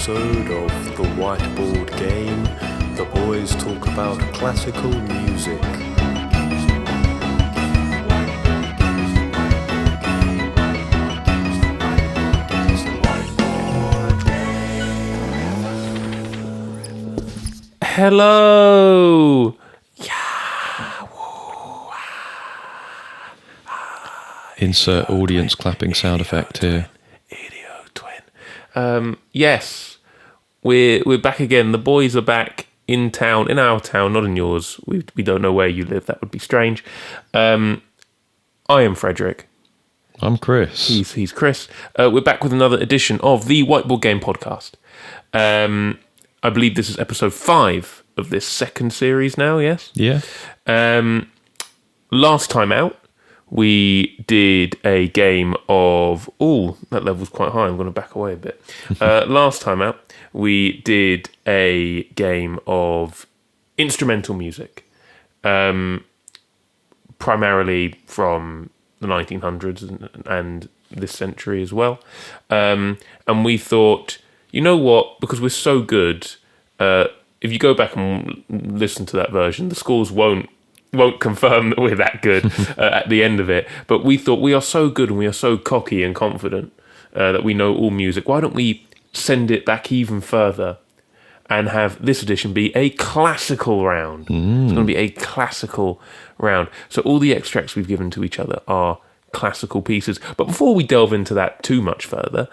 episode of the Whiteboard Game. The boys talk about classical music. Hello! Insert audience clapping sound effect here. Yes, we're back again. The boys are back in town, in our town, not in yours. We don't know where you live. That would be strange. I am Frederick. I'm Chris. He's Chris. We're back with another edition of the Whiteboard Game podcast. I believe this is episode 5 of this second series now. Yes. Yeah. Last time out, we did a game of... Oh, that level's quite high. I'm going to back away a bit. Last time out, we did a game of instrumental music, primarily from the 1900s and this century as well. And we thought, you know what? Because we're so good, if you go back and listen to that version, the scores won't confirm that we're that good at the end of it. But we thought, we are so good and we are so cocky and confident that we know all music. Why don't we send it back even further and have this edition be a classical round? It's going to be a classical round. So all the extracts we've given to each other are classical pieces. But before we delve into that too much further,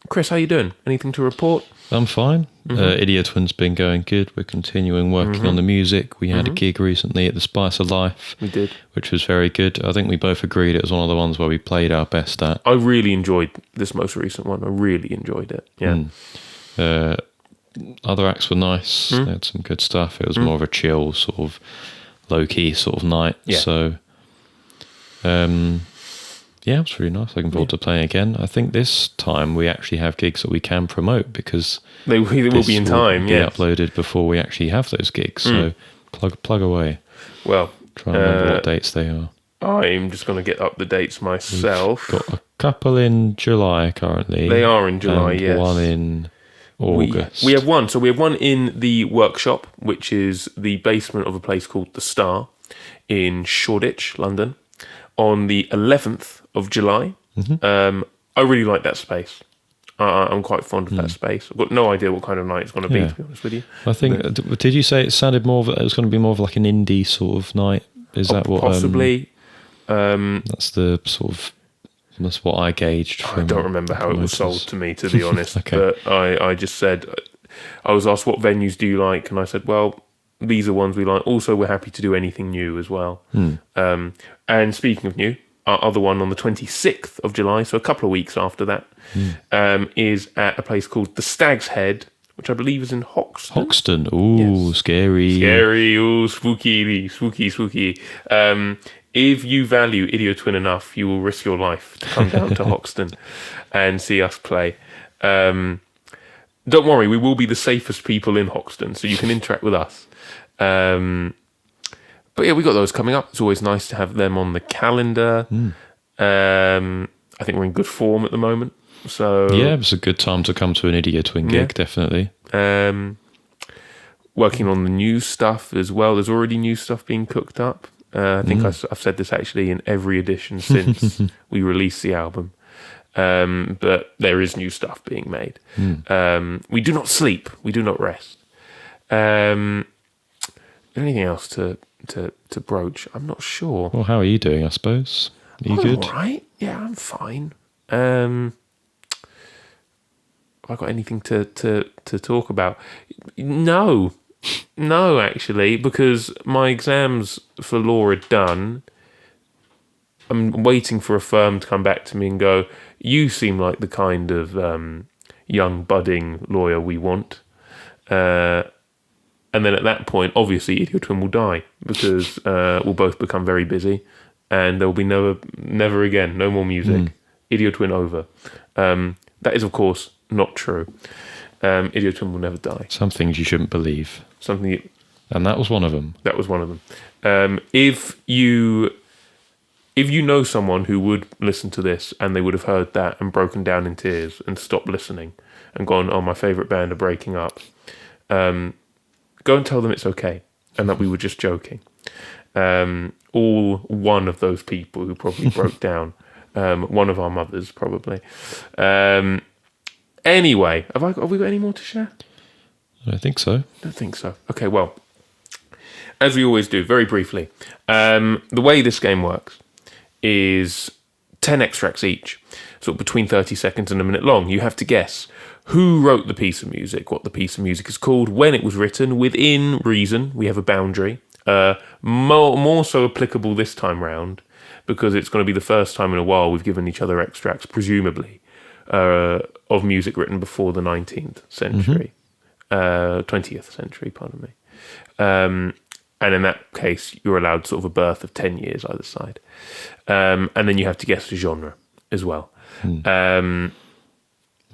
Chris, how you doing? Anything to report? I'm fine. Idiotin's been going good. We're continuing working on the music. We had a gig recently at the Spice of Life. We did. Which was very good. I think we both agreed it was one of the ones where we played our best at. I really enjoyed this most recent one. I really enjoyed it. Yeah. Other acts were nice. They had some good stuff. It was more of a chill, sort of low-key sort of night. Yeah. So, yeah, it was really nice. Looking forward to playing again. I think this time we actually have gigs that we can promote because they will be in time. Be uploaded before we actually have those gigs. So plug away. Well, try and remember what dates they are. I'm just going to get up the dates myself. We've got a couple in July currently. They are in July. And yes. One in August. We have one. So we have one in the workshop, which is the basement of a place called The Star in Shoreditch, London, on the 11th of July. I really like that space. I'm quite fond of that space. I've got no idea what kind of night it's going to be, to be honest with you. I think, did you say it sounded more of, it was going to be more of like an indie sort of night? Is that what? Possibly. That's the sort of, that's what I gauged from... I don't remember how it was sold to me, to be honest. Okay. But I just said, I was asked, what venues do you like? And I said, well, these are ones we like. Also, we're happy to do anything new as well. And speaking of new, our other one on the 26th of July, so a couple of weeks after that, is at a place called the Stag's Head, which I believe is in Hoxton. Hoxton, ooh, yes. Scary. Scary, ooh, spooky. If you value Idiotwin enough, you will risk your life to come down to Hoxton and see us play. Don't worry, we will be the safest people in Hoxton, so you can interact with us. But yeah, we got those coming up. It's always nice to have them on the calendar. I think we're in good form at the moment. So yeah, it's a good time to come to an Idiotwin gig, definitely. Working on the new stuff as well. There's already new stuff being cooked up. I think I've said this actually in every edition since we released the album. But there is new stuff being made. We do not sleep. We do not rest. Anything else to broach? I'm not sure. Well, how are you doing, I suppose? Are you good? All right. Yeah, I'm fine. Have I got anything to talk about? No, actually, because my exams for law are done. I'm waiting for a firm to come back to me and go, you seem like the kind of young budding lawyer we want. And then at that point, obviously, Idiotwin will die because we'll both become very busy and there will be never again, no more music. Idiotwin over. That is, of course, not true. Idiotwin will never die. Some things you shouldn't believe. And that was one of them. That was one of them. If you know someone who would listen to this and they would have heard that and broken down in tears and stopped listening, and gone, "Oh, my favourite band are breaking up," go and tell them it's okay and that we were just joking. All one of those people who probably broke down. One of our mothers, probably. Anyway, have we got any more to share? I don't think so. I don't think so. Okay, well, as we always do, very briefly, the way this game works is 10 extracts each, sort of between 30 seconds and a minute long. You have to guess who wrote the piece of music, what the piece of music is called, when it was written, within reason. We have a boundary. More so applicable this time round, because it's going to be the first time in a while we've given each other extracts, presumably, of music written before the 19th century, 20th century, pardon me. And in that case, you're allowed sort of a berth of 10 years either side. And then you have to guess the genre as well. This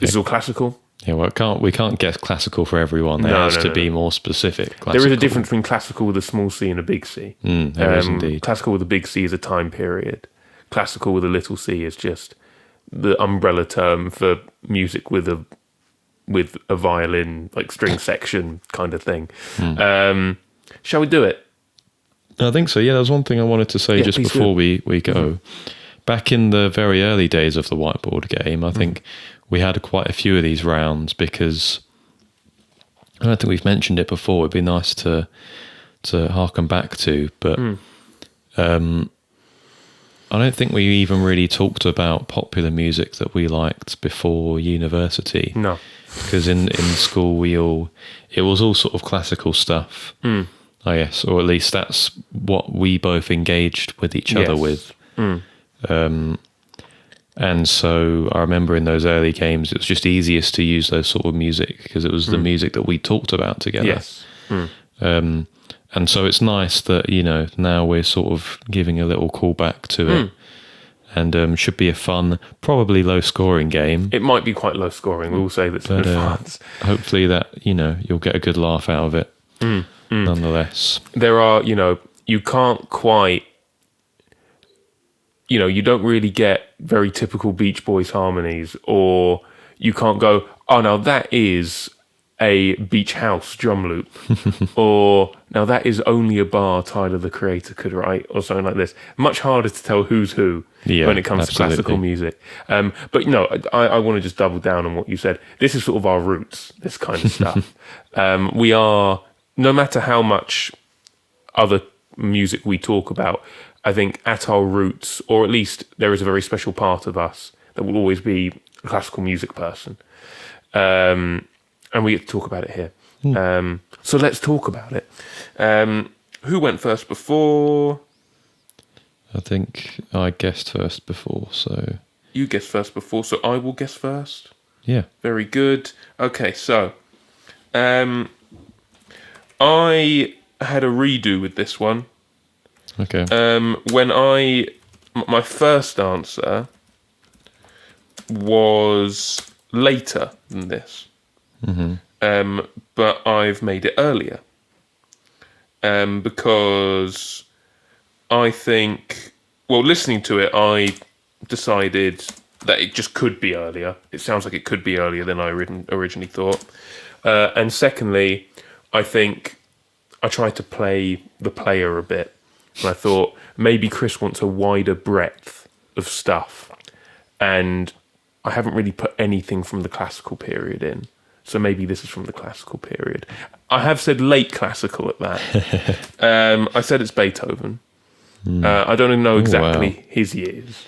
is all classical. Yeah, well, we can't guess classical for everyone. There has to be more specific. Classical. There is a difference between classical with a small c and a big C. There is indeed. Classical with a big C is a time period. Classical with a little c is just the umbrella term for music with a violin, like string section kind of thing. Shall we do it? I think so. Yeah, there's one thing I wanted to say just before we go. Back in the very early days of the Whiteboard Game, I think we had quite a few of these rounds because I don't think we've mentioned it before. It'd be nice to harken back to, but I don't think we even really talked about popular music that we liked before university. No, because in school it was all sort of classical stuff, I guess, or at least that's what we both engaged with each other with. And so I remember in those early games, it was just easiest to use those sort of music because it was the music that we talked about together. Yes. And so it's nice that, now we're sort of giving a little callback to it. And should be a fun, probably low-scoring game. It might be quite low-scoring. We'll say that's good fun. Hopefully that, you'll get a good laugh out of it nonetheless. There are, you can't quite... you don't really get very typical Beach Boys harmonies, or you can't go, oh, now that is a beach house drum loop, or now that is only a bar Tyler, the Creator, could write, or something like this. Much harder to tell who's who when it comes to classical music. But, I want to just double down on what you said. This is sort of our roots, this kind of stuff. We are, no matter how much other music we talk about, I think at our roots, or at least there is a very special part of us that will always be a classical music person. And we get to talk about it here. So let's talk about it. Who went first before? I think I guessed first before, so... You guessed first before, so I will guess first? Yeah. Very good. Okay, so... I had a redo with this one. Okay. My first answer was later than this, but I've made it earlier, because I think, listening to it, I decided that it just could be earlier. It sounds like it could be earlier than I originally thought, and secondly, I think I tried to play the player a bit. And I thought, maybe Chris wants a wider breadth of stuff. And I haven't really put anything from the classical period in. So maybe this is from the classical period. I have said late classical at that. I said it's Beethoven. I don't know exactly his years.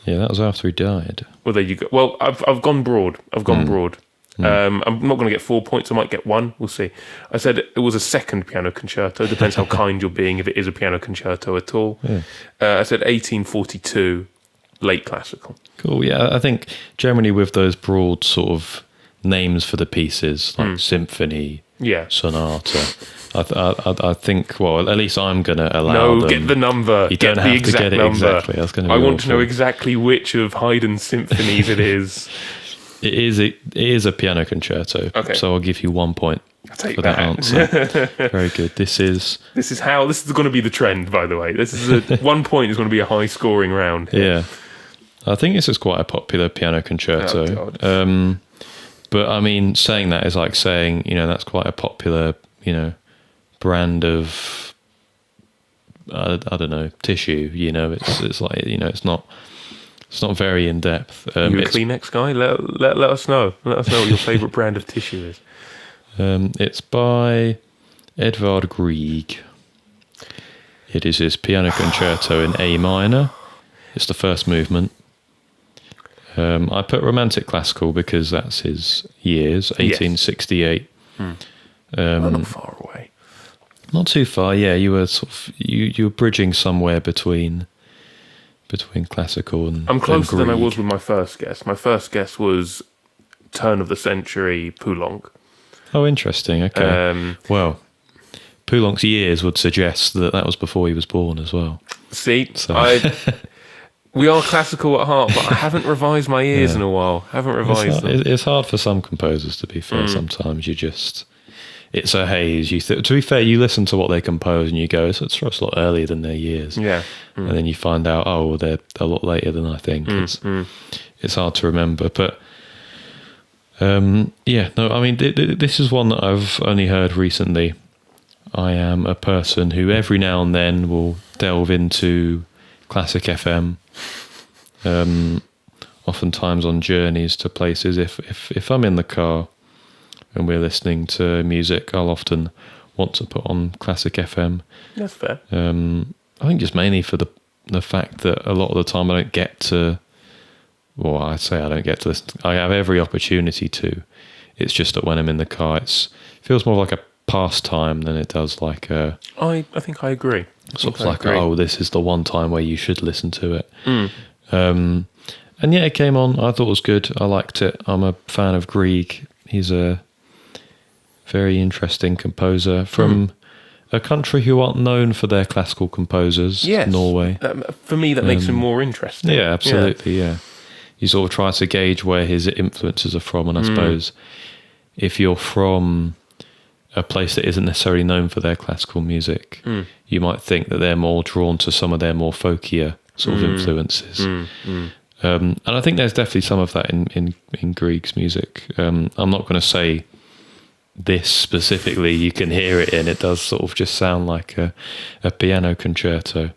Yeah, that was after he died. Well, there you go. Well, I've gone broad. broad. I'm not going to get 4 points. I might get 1. We'll see. I said it was a second piano concerto. Depends how kind you're being, if it is a piano concerto at all. Yeah. I said 1842, late classical. Cool. Yeah, I think generally with those broad sort of names for the pieces, like symphony, sonata, I think, well, at least I'm going to allow them. Get the number. You don't have to get it exactly. That's going to be I want to know exactly which of Haydn's symphonies it is. It is a piano concerto. Okay. So I'll give you 1 point for that answer. Very good. This is going to be the trend, by the way. This is 1 point is going to be a high scoring round here. Yeah. I think this is quite a popular piano concerto. Oh, God. But I mean, saying that is like saying, that's quite a popular, brand of, I don't know, tissue. It's like, it's not very in depth. You a Kleenex guy? Let us know. Let us know what your favourite brand of tissue is. It's by Edvard Grieg. It is his piano concerto in A minor. It's the first movement. I put romantic classical because that's his years, 1868. Yes. Not far away. Not too far. Yeah, you were you were bridging somewhere between classical and. I'm closer than I Grieg. was with my first guess. My first guess was turn of the century Poulenc. Oh, interesting. Okay. Well, Poulenc's years would suggest that was before he was born as well. See, So. we are classical at heart, but I haven't revised my ears in a while. It's hard for some composers, to be fair. Sometimes it's a haze. To be fair, you listen to what they compose and you go, it's a lot earlier than their years. Yeah. And then you find out, they're a lot later than I think. It's hard to remember. But this is one that I've only heard recently. I am a person who every now and then will delve into Classic FM. Oftentimes on journeys to places. If I'm in the car and we're listening to music, I'll often want to put on Classic FM. That's fair. I think just mainly for the fact that a lot of the time I don't get to. Well, I say I don't get to listen. I have every opportunity to. It's just that when I'm in the car, it feels more like a pastime than it does like a. I think I agree. Sort of like, this is the one time where you should listen to it. And yeah, it came on. I thought it was good. I liked it. I'm a fan of Grieg. He's a very interesting composer from a country who aren't known for their classical composers. Yes. Norway. For me, that makes him more interesting. Yeah, absolutely. Yeah. You sort of try to gauge where his influences are from, and I suppose if you're from a place that isn't necessarily known for their classical music, you might think that they're more drawn to some of their more folkier sort of influences. And I think there's definitely some of that in Grieg's music. I'm not going to say this specifically. You can hear it in. It does sort of just sound like a piano concerto.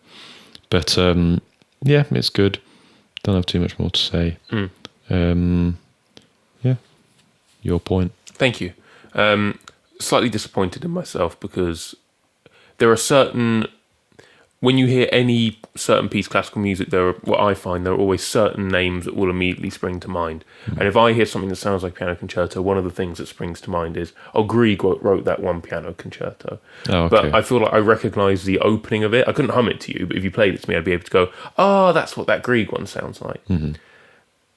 But yeah, it's good. Don't have too much more to say. Yeah, your point. Thank you. Slightly disappointed in myself because there are certain, when you hear any certain piece of classical music, what I find there are always certain names that will immediately spring to mind. And if I hear something that sounds like piano concerto, one of the things that springs to mind is, Grieg wrote that one piano concerto. Oh, okay. But I feel like I recognise the opening of it. I couldn't hum it to you, but if you played it to me, I'd be able to go, that's what that Grieg one sounds like.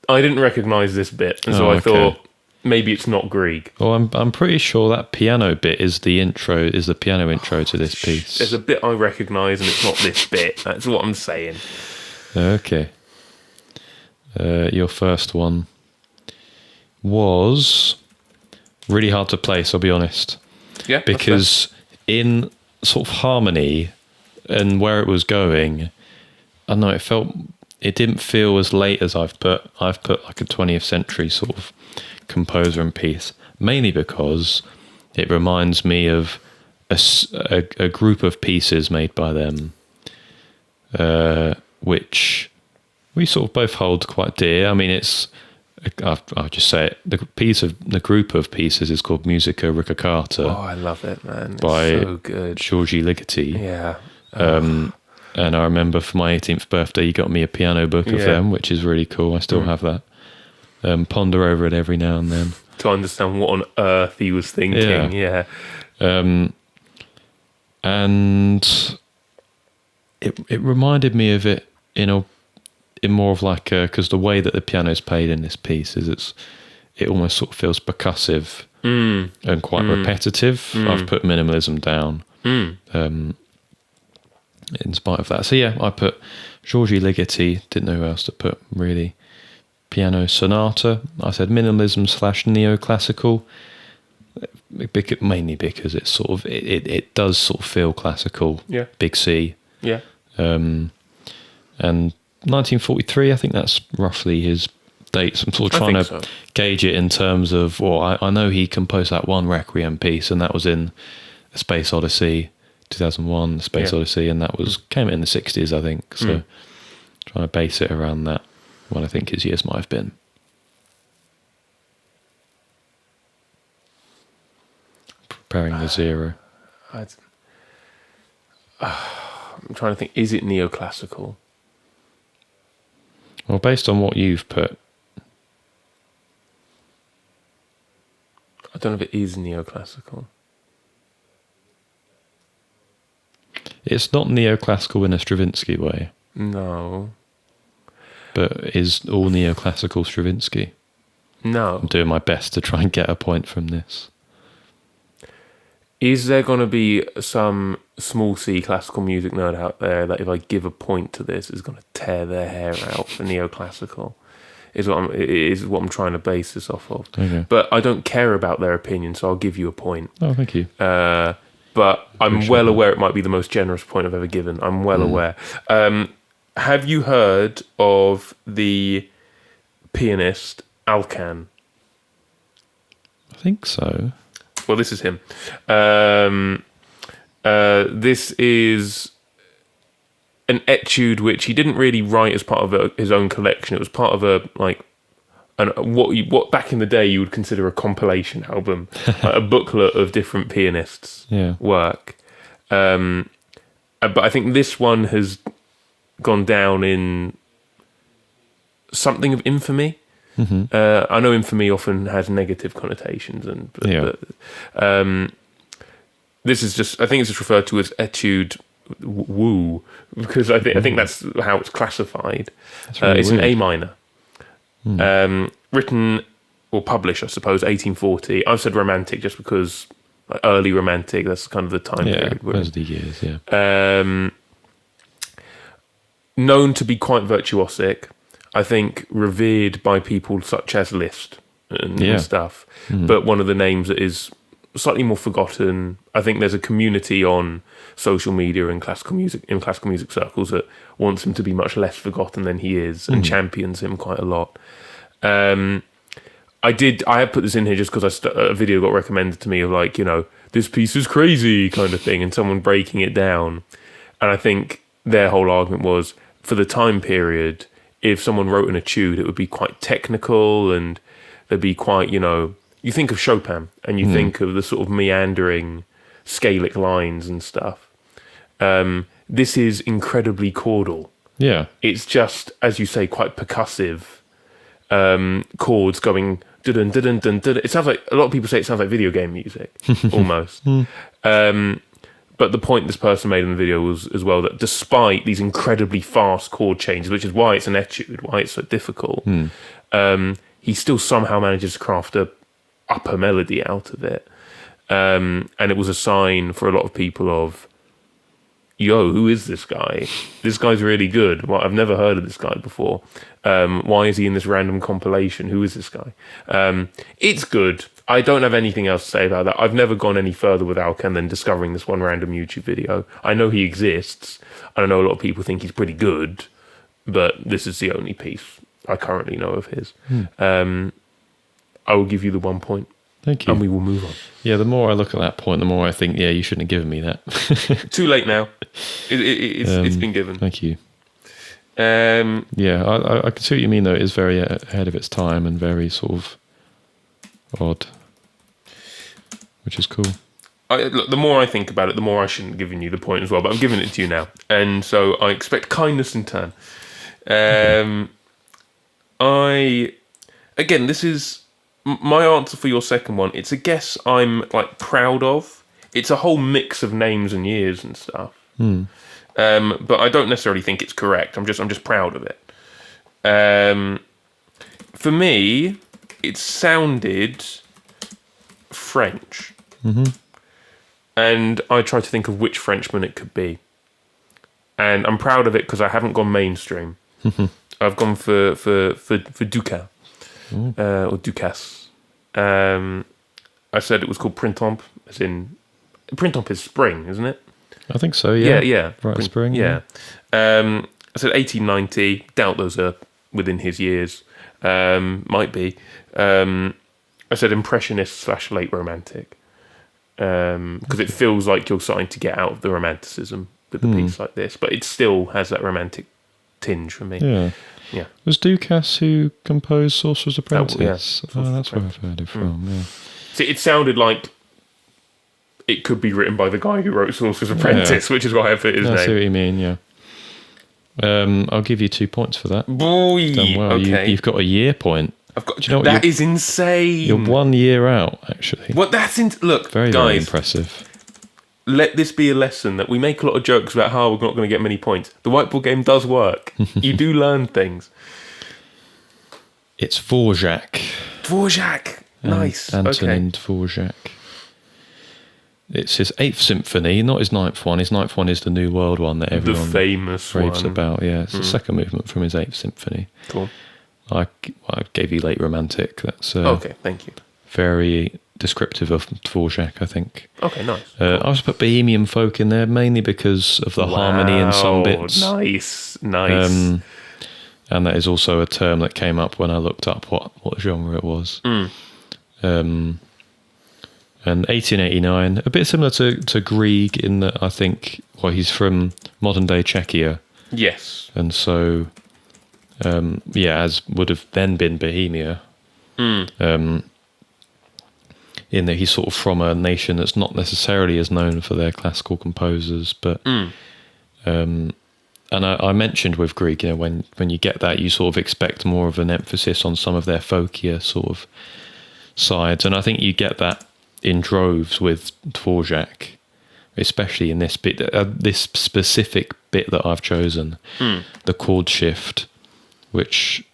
I didn't recognise this bit, and so I thought, maybe it's not Grieg. Well, I'm pretty sure that piano bit is the piano intro to this piece. There's a bit I recognise, and it's not this bit. That's what I'm saying. Okay. Your first one was really hard to place, I'll be honest. Yeah. Because in sort of harmony and where it was going, I don't know, it didn't feel as late as I've put like a 20th century sort of composer and piece, mainly because it reminds me of a group of pieces made by them, which we sort of both hold quite dear. I mean, I'll just say it. The group of pieces is called Musica Ricercata. Oh, I love it, man! It's by so good. Giorgi Ligeti. Yeah. And I remember for my 18th birthday, you got me a piano book of them, which is really cool. I still have that. Ponder over it every now and then to understand what on earth he was thinking. Yeah. And it reminded me of it in more of like because the way that the piano is played in this piece is it almost sort of feels percussive and quite repetitive. I've put minimalism down in spite of that. So yeah, I put Giorgi Ligeti. Didn't know who else to put really. Piano sonata. I said minimalism / neoclassical, mainly because it's sort of it does sort of feel classical. Yeah. Big C. Yeah. And 1943. I think that's roughly his dates. I'm sort of trying to gauge it in terms of, well, I know he composed that one Requiem piece, and that was in A Space Odyssey, 2001, Space Odyssey, and that came in the 60s, I think. So trying to base it around that, what I think his years might have been. Preparing the zero. I'm trying to think, is it neoclassical? Well, based on what you've put, I don't know if it is neoclassical. It's not neoclassical in a Stravinsky way. No. But is all neoclassical Stravinsky? No. I'm doing my best to try and get a point from this. Is there going to be some small C classical music nerd out there that if I give a point to this is going to tear their hair out for neoclassical? Is what I'm trying to base this off of. Okay. But I don't care about their opinion, so I'll give you a point. Oh, thank you. But I'm well aware it might be the most generous point I've ever given. I'm well aware. Have you heard of the pianist Alkan? I think so. Well, this is him. This is an etude which he didn't really write as part of his own collection. It was part of what back in the day you would consider a compilation album, like a booklet of different pianists' work. But I think this one has gone down in something of infamy. Mm-hmm. I know infamy often has negative connotations, but this is just, I think it's just referred to as etude woo, because I think that's how it's classified. Really it's weird. In A minor. Written or published, I suppose, 1840. I've said romantic just because early romantic, that's kind of the time period. Those are the years, known to be quite virtuosic. I think revered by people such as Liszt and stuff. But one of the names that is slightly more forgotten. I think there's a community on social media and classical music circles that wants him to be much less forgotten than he is and champions him quite a lot. I have put this in here just because a video got recommended to me of this piece is crazy kind of thing, and someone breaking it down. And I think their whole argument was, for the time period, if someone wrote an etude, it would be quite technical and there'd be quite, you think of Chopin and you think of the sort of meandering scalic lines and stuff. This is incredibly chordal. Yeah. It's just, as you say, quite percussive chords going dun dun dun dun dun. It sounds like, a lot of people say it sounds like video game music, almost. But the point this person made in the video was as well that despite these incredibly fast chord changes, which is why it's an etude, why it's so difficult, he still somehow manages to craft a upper melody out of it. And it was a sign for a lot of people of, yo, who is this guy? This guy's really good. Well, I've never heard of this guy before. Why is he in this random compilation? Who is this guy? It's good. I don't have anything else to say about that. I've never gone any further with Alkan than discovering this one random YouTube video. I know he exists. I know a lot of people think he's pretty good, but this is the only piece I currently know of his. I will give you the 1 point. Thank you. And we will move on. Yeah, the more I look at that point, the more I think, you shouldn't have given me that. Too late now. It's been given. Thank you. I can see what you mean, though. It is very ahead of its time and very sort of odd, which is cool. Look, the more I think about it, the more I shouldn't have given you the point as well, but I'm giving it to you now. And so I expect kindness in turn. Again, this is my answer for your second one. It's a guess I'm proud of. It's a whole mix of names and years and stuff. But I don't necessarily think it's correct. I'm just proud of it. For me, it sounded French. And I tried to think of which Frenchman it could be. And I'm proud of it because I haven't gone mainstream. I've gone for Dukas. Or Dukas. I said it was called Printemps, as in Printemps is spring, isn't it? I think so, yeah. Yeah. Right, spring. Yeah. I said 1890, doubt those are within his years. Might be. I said impressionist / late romantic. Because it feels like you're starting to get out of the romanticism with a piece like this, but it still has that romantic tinge for me. Yeah. Was Dukas who composed Sorcerer's Apprentice? That's where I've heard it from. Yeah. See, it sounded like it could be written by the guy who wrote Sorcerer's Apprentice, which is why I put his name. I see what you mean. Yeah. I'll give you 2 points for that. Boy, done well. Okay. You've got a year point. Do you know that is insane. You're 1 year out, actually. What? Look, very, guys, very impressive. Let this be a lesson that we make a lot of jokes about how we're not going to get many points. The whiteboard game does work. You do learn things. It's Dvorak. Nice. Antonin Dvorak. It's his 8th symphony, not his 9th one. His 9th one is the New World one that everyone the famous raves one. about. Yeah, it's the second movement from his 8th symphony. Cool. I gave you late romantic. That's okay. Thank you. Very descriptive of Dvorak, I think. Okay, nice. Cool. I was put Bohemian folk in there mainly because of the harmony in some bits. Nice. And that is also a term that came up when I looked up what genre it was. And 1889, a bit similar to Grieg in that I think he's from modern day Czechia. Yes. And so, as would have then been Bohemia, in that he's sort of from a nation that's not necessarily as known for their classical composers, but and I mentioned with Grieg, when you get that, you sort of expect more of an emphasis on some of their folkier sort of sides, and I think you get that in droves with Dvorak, especially in this bit, this specific bit that I've chosen, the chord shift, which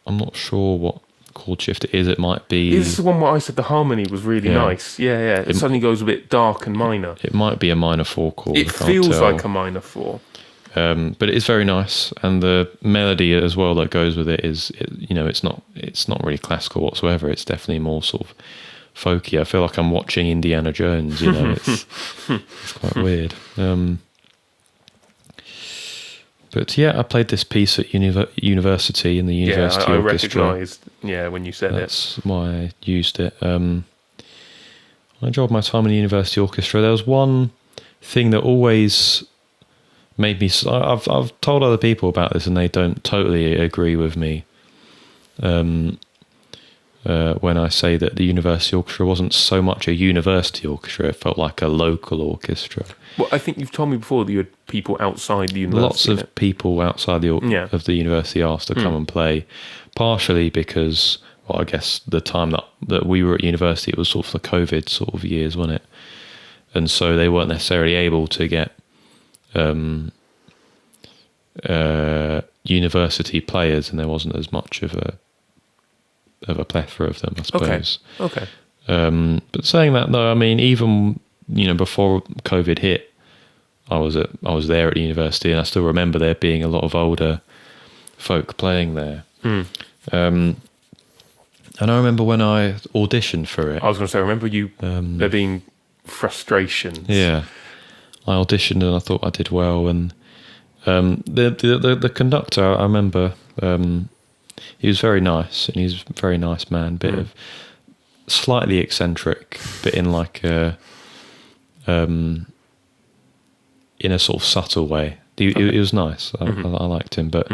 I'm not sure what chord shift it is. It might be... This is the one where I said the harmony was really nice. Yeah. It suddenly goes a bit dark and minor. It might be a minor 4 chord. It feels like a minor 4. But it is very nice, and the melody as well that goes with it is, it's not really classical whatsoever. It's definitely more sort of folky. I feel like I'm watching Indiana Jones. It's quite weird. But yeah, I played this piece at university in the university I orchestra. recognised. Yeah, when you said that's why I used it. I enjoyed my time in the university orchestra. There was one thing that always made me. I've told other people about this, and they don't totally agree with me. When I say that the university orchestra wasn't so much a university orchestra, it felt like a local orchestra. Well, I think you've told me before that you had people outside the university. Lots of people outside of the university asked to come and play, partially because, I guess the time that we were at university, it was sort of the COVID sort of years, wasn't it? And so they weren't necessarily able to get university players, and there wasn't as much of a plethora of them, I suppose. Okay. But saying that, though, I mean, even before COVID hit, I was there at the university, and I still remember there being a lot of older folk playing there. And I remember when I auditioned for it. I was going to say, remember you there being frustrations. Yeah, I auditioned and I thought I did well, and the conductor, I remember. He was very nice, and he's a very nice man. Bit of slightly eccentric, but in like a in a sort of subtle way. It was nice. I liked him, but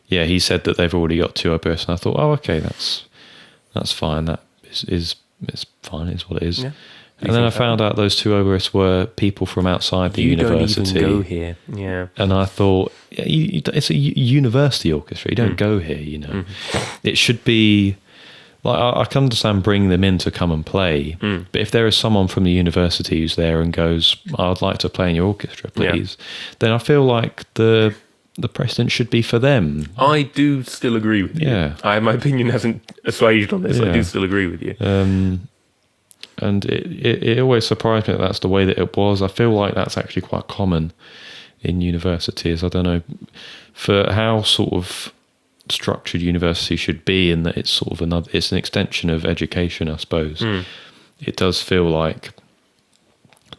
yeah, he said that they've already got 2 oboists, and I thought, oh, okay, that's fine. That is fine. It's what it is. Yeah. And then I found out those 2 oboists were people from outside the university. You don't even go here. Yeah. And I thought, it's a university orchestra. You don't go here, It should be... Like, I can understand bringing them in to come and play, but if there is someone from the university who's there and goes, I'd like to play in your orchestra, please, then I feel like the precedent should be for them. I do still agree with you. Yeah. My opinion hasn't assuaged on this. I do still agree with you. And it always surprised me that that's the way that it was. I feel like that's actually quite common in universities. I don't know, for how sort of structured university should be, in that it's sort of it's an extension of education, I suppose. It does feel like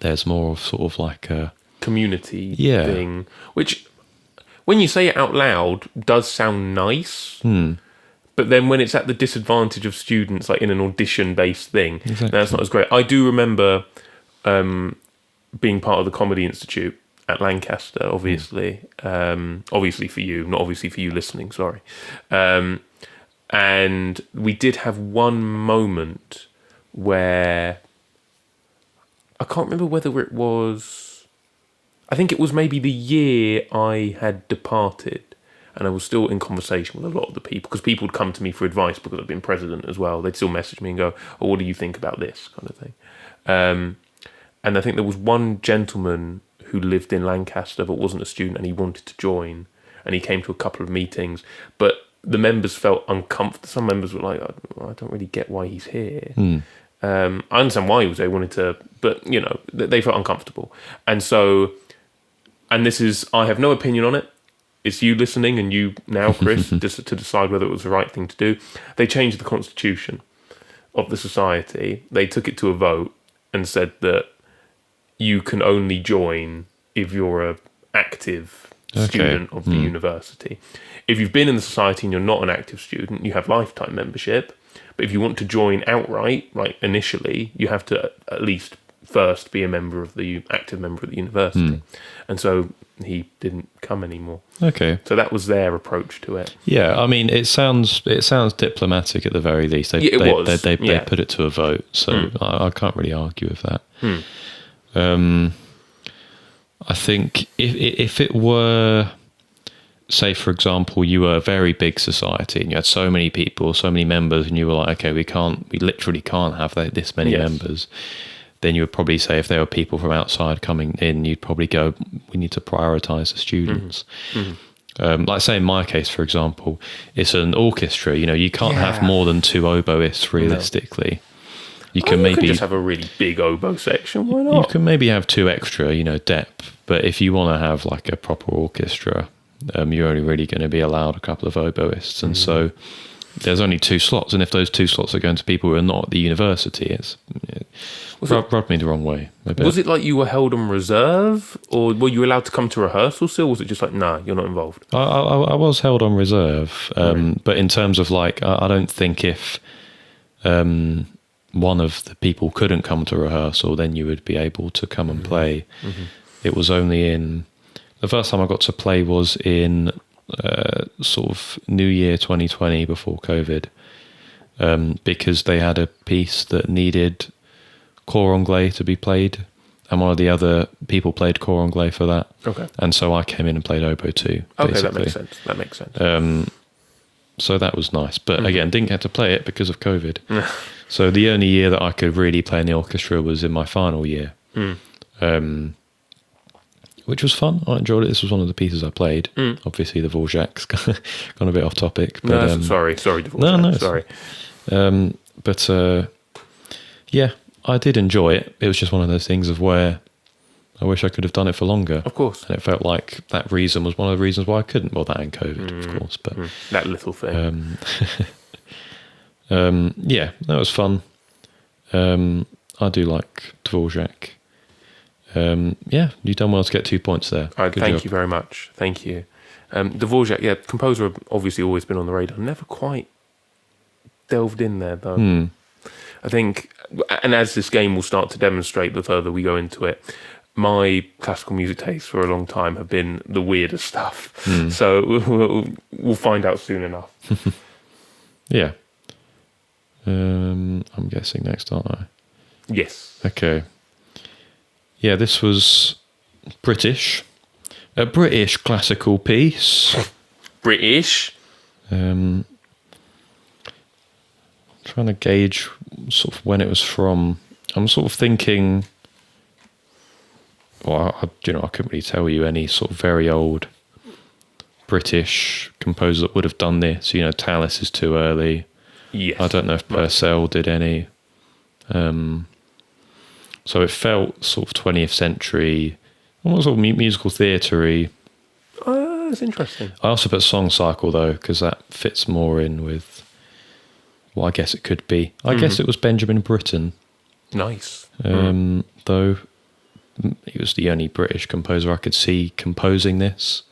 there's more of sort of like a community thing, which when you say it out loud does sound nice, but But then when it's at the disadvantage of students, like in an audition-based thing, that's not as great. I do remember being part of the Comedy Institute at Lancaster, obviously. Obviously for you, not obviously for you listening, sorry. And we did have one moment where... I can't remember whether it was... I think it was maybe the year I had departed, and I was still in conversation with a lot of the people, because people would come to me for advice because I've been president as well. They'd still message me and go, "Oh, what do you think about this?" kind of thing. And I think there was one gentleman who lived in Lancaster but wasn't a student, and he wanted to join, and he came to a couple of meetings, but the members felt uncomfortable. Some members were like, "I don't really get why he's here." I understand why he was there, wanted to, but you know, they felt uncomfortable. And so, and this is, I have no opinion on it. It's you listening and you now, Chris, just to decide whether it was the right thing to do. They changed the constitution of the society. They took it to a vote and said that you can only join if you're an active student of the university. If you've been in the society and you're not an active student, you have lifetime membership. But if you want to join outright, like initially, you have to at least first be a member of the active member of the university. And so he didn't come anymore. Okay. So that was their approach to it. Yeah, I mean, it sounds diplomatic at the very least. They put it to a vote, so I can't really argue with that. I think if it were, say, for example, you were a very big society and you had so many people, so many members, and you were like, okay, we literally can't have this many members, then you would probably say, if there were people from outside coming in, you'd probably go, we need to prioritise the students. Like say in my case, for example, it's an orchestra, you can't have more than 2 oboists realistically. You can maybe just have a really big oboe section, why not? You can maybe have 2 extra, depth, but if you want to have like a proper orchestra, you're only really going to be allowed a couple of oboists, and so there's only 2 slots, and if those 2 slots are going to people who are not at the university, rubbed me the wrong way a bit. Was it like you were held on reserve, or were you allowed to come to rehearsal still? Was it just like, nah, you're not involved? I was held on reserve, but in terms of like, I don't think if one of the people couldn't come to rehearsal, then you would be able to come and play. It was only the first time I got to play was in sort of New Year 2020, before COVID, because they had a piece that needed cor anglais to be played, and one of the other people played cor anglais for that. Okay. And so I came in and played oboe too. Okay, basically. That makes sense. So that was nice, but again, didn't get to play it because of COVID. So the only year that I could really play in the orchestra was in my final year, which was fun. I enjoyed it. This was one of the pieces I played. Obviously, the Dvorak's gone a bit off topic. But, no, sorry, Dvorak. No, sorry. But yeah, I did enjoy it. It was just one of those things of where I wish I could have done it for longer. Of course. And it felt like that reason was one of the reasons why I couldn't. Well, that and COVID, of course. But that little thing. Yeah, that was fun. I do like Dvorak. Yeah, you've done well to get 2 points there. All right, thank you very much. Thank you. Dvorak, composer, obviously always been on the radar. Never quite delved in there, though. I think, and as this game will start to demonstrate the further we go into it, my classical music tastes for a long time have been the weirdest stuff. So we'll find out soon enough. Yeah. I'm guessing next, aren't I? Yes. Okay. Yeah, this was British. A British classical piece. British? Trying to gauge sort of when it was from. I'm sort of thinking, well, I couldn't really tell you any sort of very old British composer that would have done this. Tallis is too early. Yes. I don't know if Purcell did any. So it felt sort of 20th century, almost sort of musical theatre-y. That's interesting. I also put Song Cycle, though, because that fits more in with what I guess it could be. I guess it was Benjamin Britten. Nice. Though he was the only British composer I could see composing this,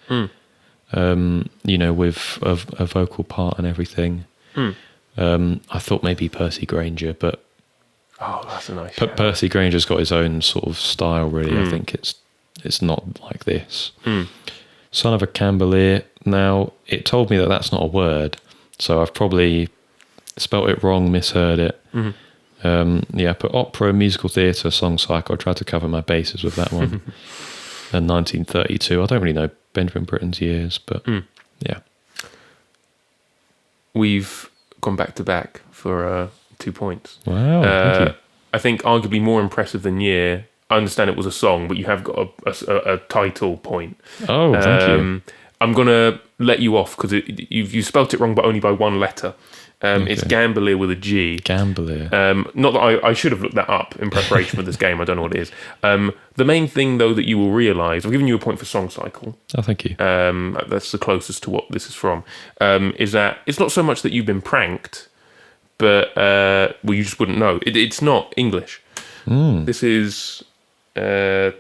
with a vocal part and everything. I thought maybe Percy Grainger, but that's a nice shout. Percy Granger's got his own sort of style, really. I think it's not like this. Son of a Gambolier. Now, it told me that that's not a word, so I've probably spelt it wrong, misheard it. But opera, musical theatre, song cycle. I tried to cover my bases with that one. And 1932. I don't really know Benjamin Britten's years, but yeah. We've gone back to back for 2 points. Wow, thank you. I think arguably more impressive than year. I understand it was a song, but you have got a title point. Oh, thank you. I'm going to let you off because you spelt it wrong, but only by one letter. It's Gambolier with a G. Gambolier. Not that I should have looked that up in preparation for this game. I don't know what it is. The main thing, though, that you will realise, I've given you a point for song cycle. Oh, thank you. That's the closest to what this is from. Is that it's not so much that you've been pranked, but you just wouldn't know. It's not English. This is. Has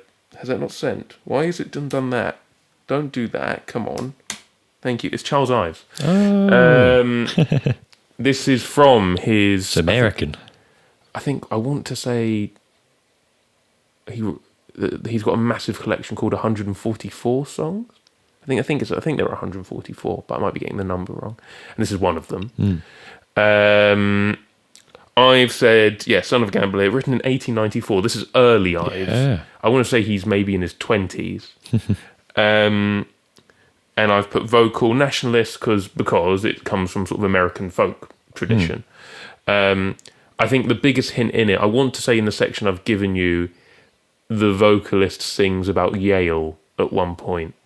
that not sent? Why has it done that? Don't do that. Come on. Thank you. It's Charles Ives. Oh. This is from his... It's American. I think I want to say he's got a massive collection called 144 songs. I think there are 144, but I might be getting the number wrong. And this is one of them. I've said, Son of a Gambolier, written in 1894. This is early Ives. Yeah. I want to say he's maybe in his 20s. And I've put vocal nationalist because it comes from sort of American folk tradition. I think the biggest hint in it, I want to say in the section I've given you, the vocalist sings about Yale at one point.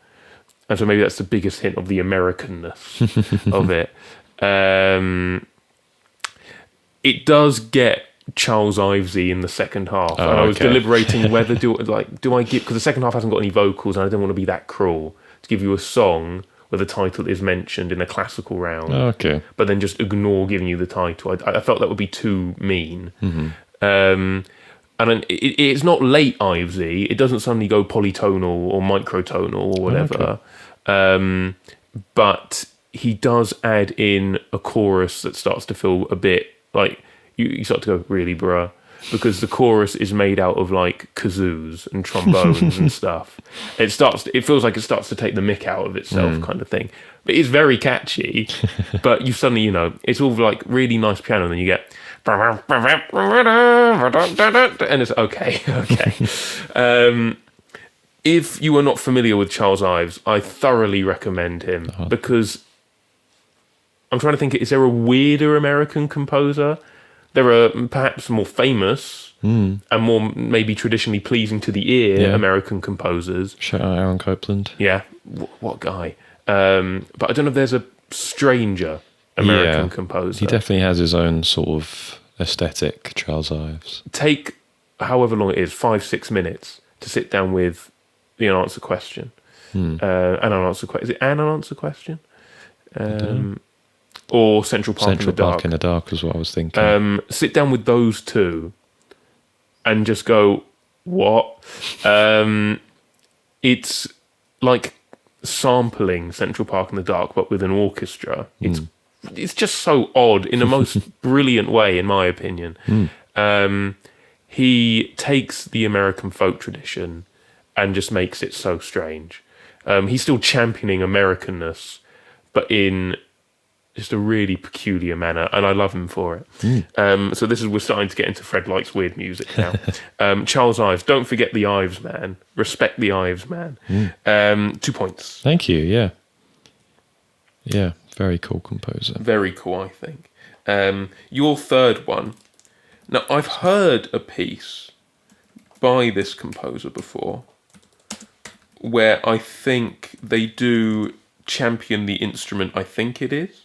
And so maybe that's the biggest hint of the Americanness of it. It does get Charles Ivesy in the second half. And I was deliberating whether do I give, because the second half hasn't got any vocals and I don't want to be that cruel, to give you a song where the title is mentioned in a classical round. Okay. But then just ignore giving you the title. I felt that would be too mean. And then it's not late Ivesy. It doesn't suddenly go polytonal or microtonal or whatever. But he does add in a chorus that starts to feel a bit like you start to go, really, bruh? Because the chorus is made out of like kazoos and trombones and stuff. It feels like it starts to take the mick out of itself, kind of thing. But it's very catchy. But you suddenly, it's all like really nice piano, and then you get, and it's okay. If you are not familiar with Charles Ives, I thoroughly recommend him because I'm trying to think, is there a weirder American composer? There are perhaps more famous and more maybe traditionally pleasing to the ear American composers. Shout out Aaron Copland. Yeah, what guy? But I don't know if there's a stranger American composer. He definitely has his own sort of aesthetic, Charles Ives. Take however long it is, 5-6 minutes, to sit down with the Unanswered Question. An Unanswered Question. Is it An Unanswered Question? Or Central Park in the Dark. Central Park in the Dark is what I was thinking. Sit down with those two and just go, what? It's like sampling Central Park in the Dark, but with an orchestra. It's just so odd in the most brilliant way, in my opinion. He takes the American folk tradition and just makes it so strange. He's still championing Americanness, but in just a really peculiar manner, and I love him for it. So we're starting to get into Fred Likes Weird Music now. Charles Ives, don't forget the Ives man. Respect the Ives man. 2 points. Thank you, Yeah, very cool composer. Very cool, I think. Your third one. Now, I've heard a piece by this composer before where I think they do champion the instrument I think it is.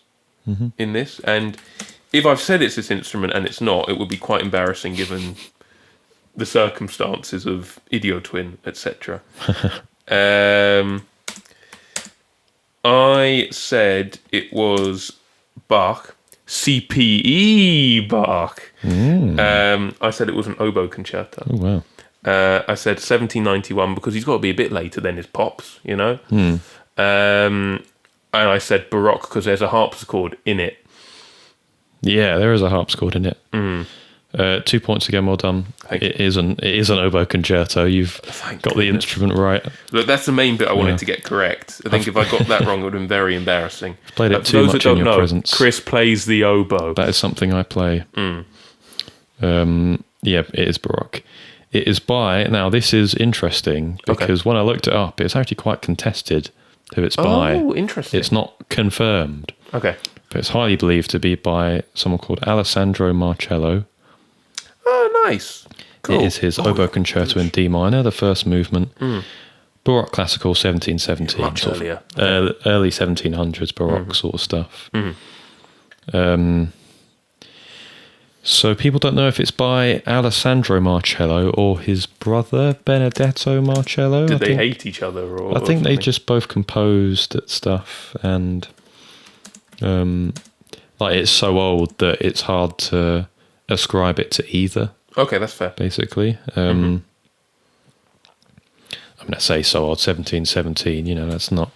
In this, and if I've said it's this instrument and it's not, it would be quite embarrassing given the circumstances of Idiotwin, etc. I said it was Bach, CPE Bach. I said it was an Oboe Concerto. Oh, wow. I said 1791 because he's got to be a bit later than his pops, And I said Baroque because there's a harpsichord in it. Yeah, there is a harpsichord in it. 2 points again, well done. It is an oboe concerto. You've got the instrument right. Look, that's the main bit I wanted to get correct. I think if I got that wrong, it would have been very embarrassing. Played it too much in your presence. Chris plays the oboe. That is something I play. Yeah, it is Baroque. It is by, now this is interesting because when I looked it up, it's actually quite contested who it's by. Oh, interesting. It's not confirmed. Okay. But it's highly believed to be by someone called Alessandro Marcello. Oh, nice. Cool. It is his Oboe Concerto in D minor, the first movement. Baroque classical 1717. Much earlier. Early 1700s Baroque sort of stuff. So people don't know if it's by Alessandro Marcello or his brother Benedetto Marcello. Did they hate each other? Or I think they just both composed stuff, and like it's so old that it's hard to ascribe it to either. Okay, that's fair. Basically, I mean, I say so old, 1717. You know, that's not.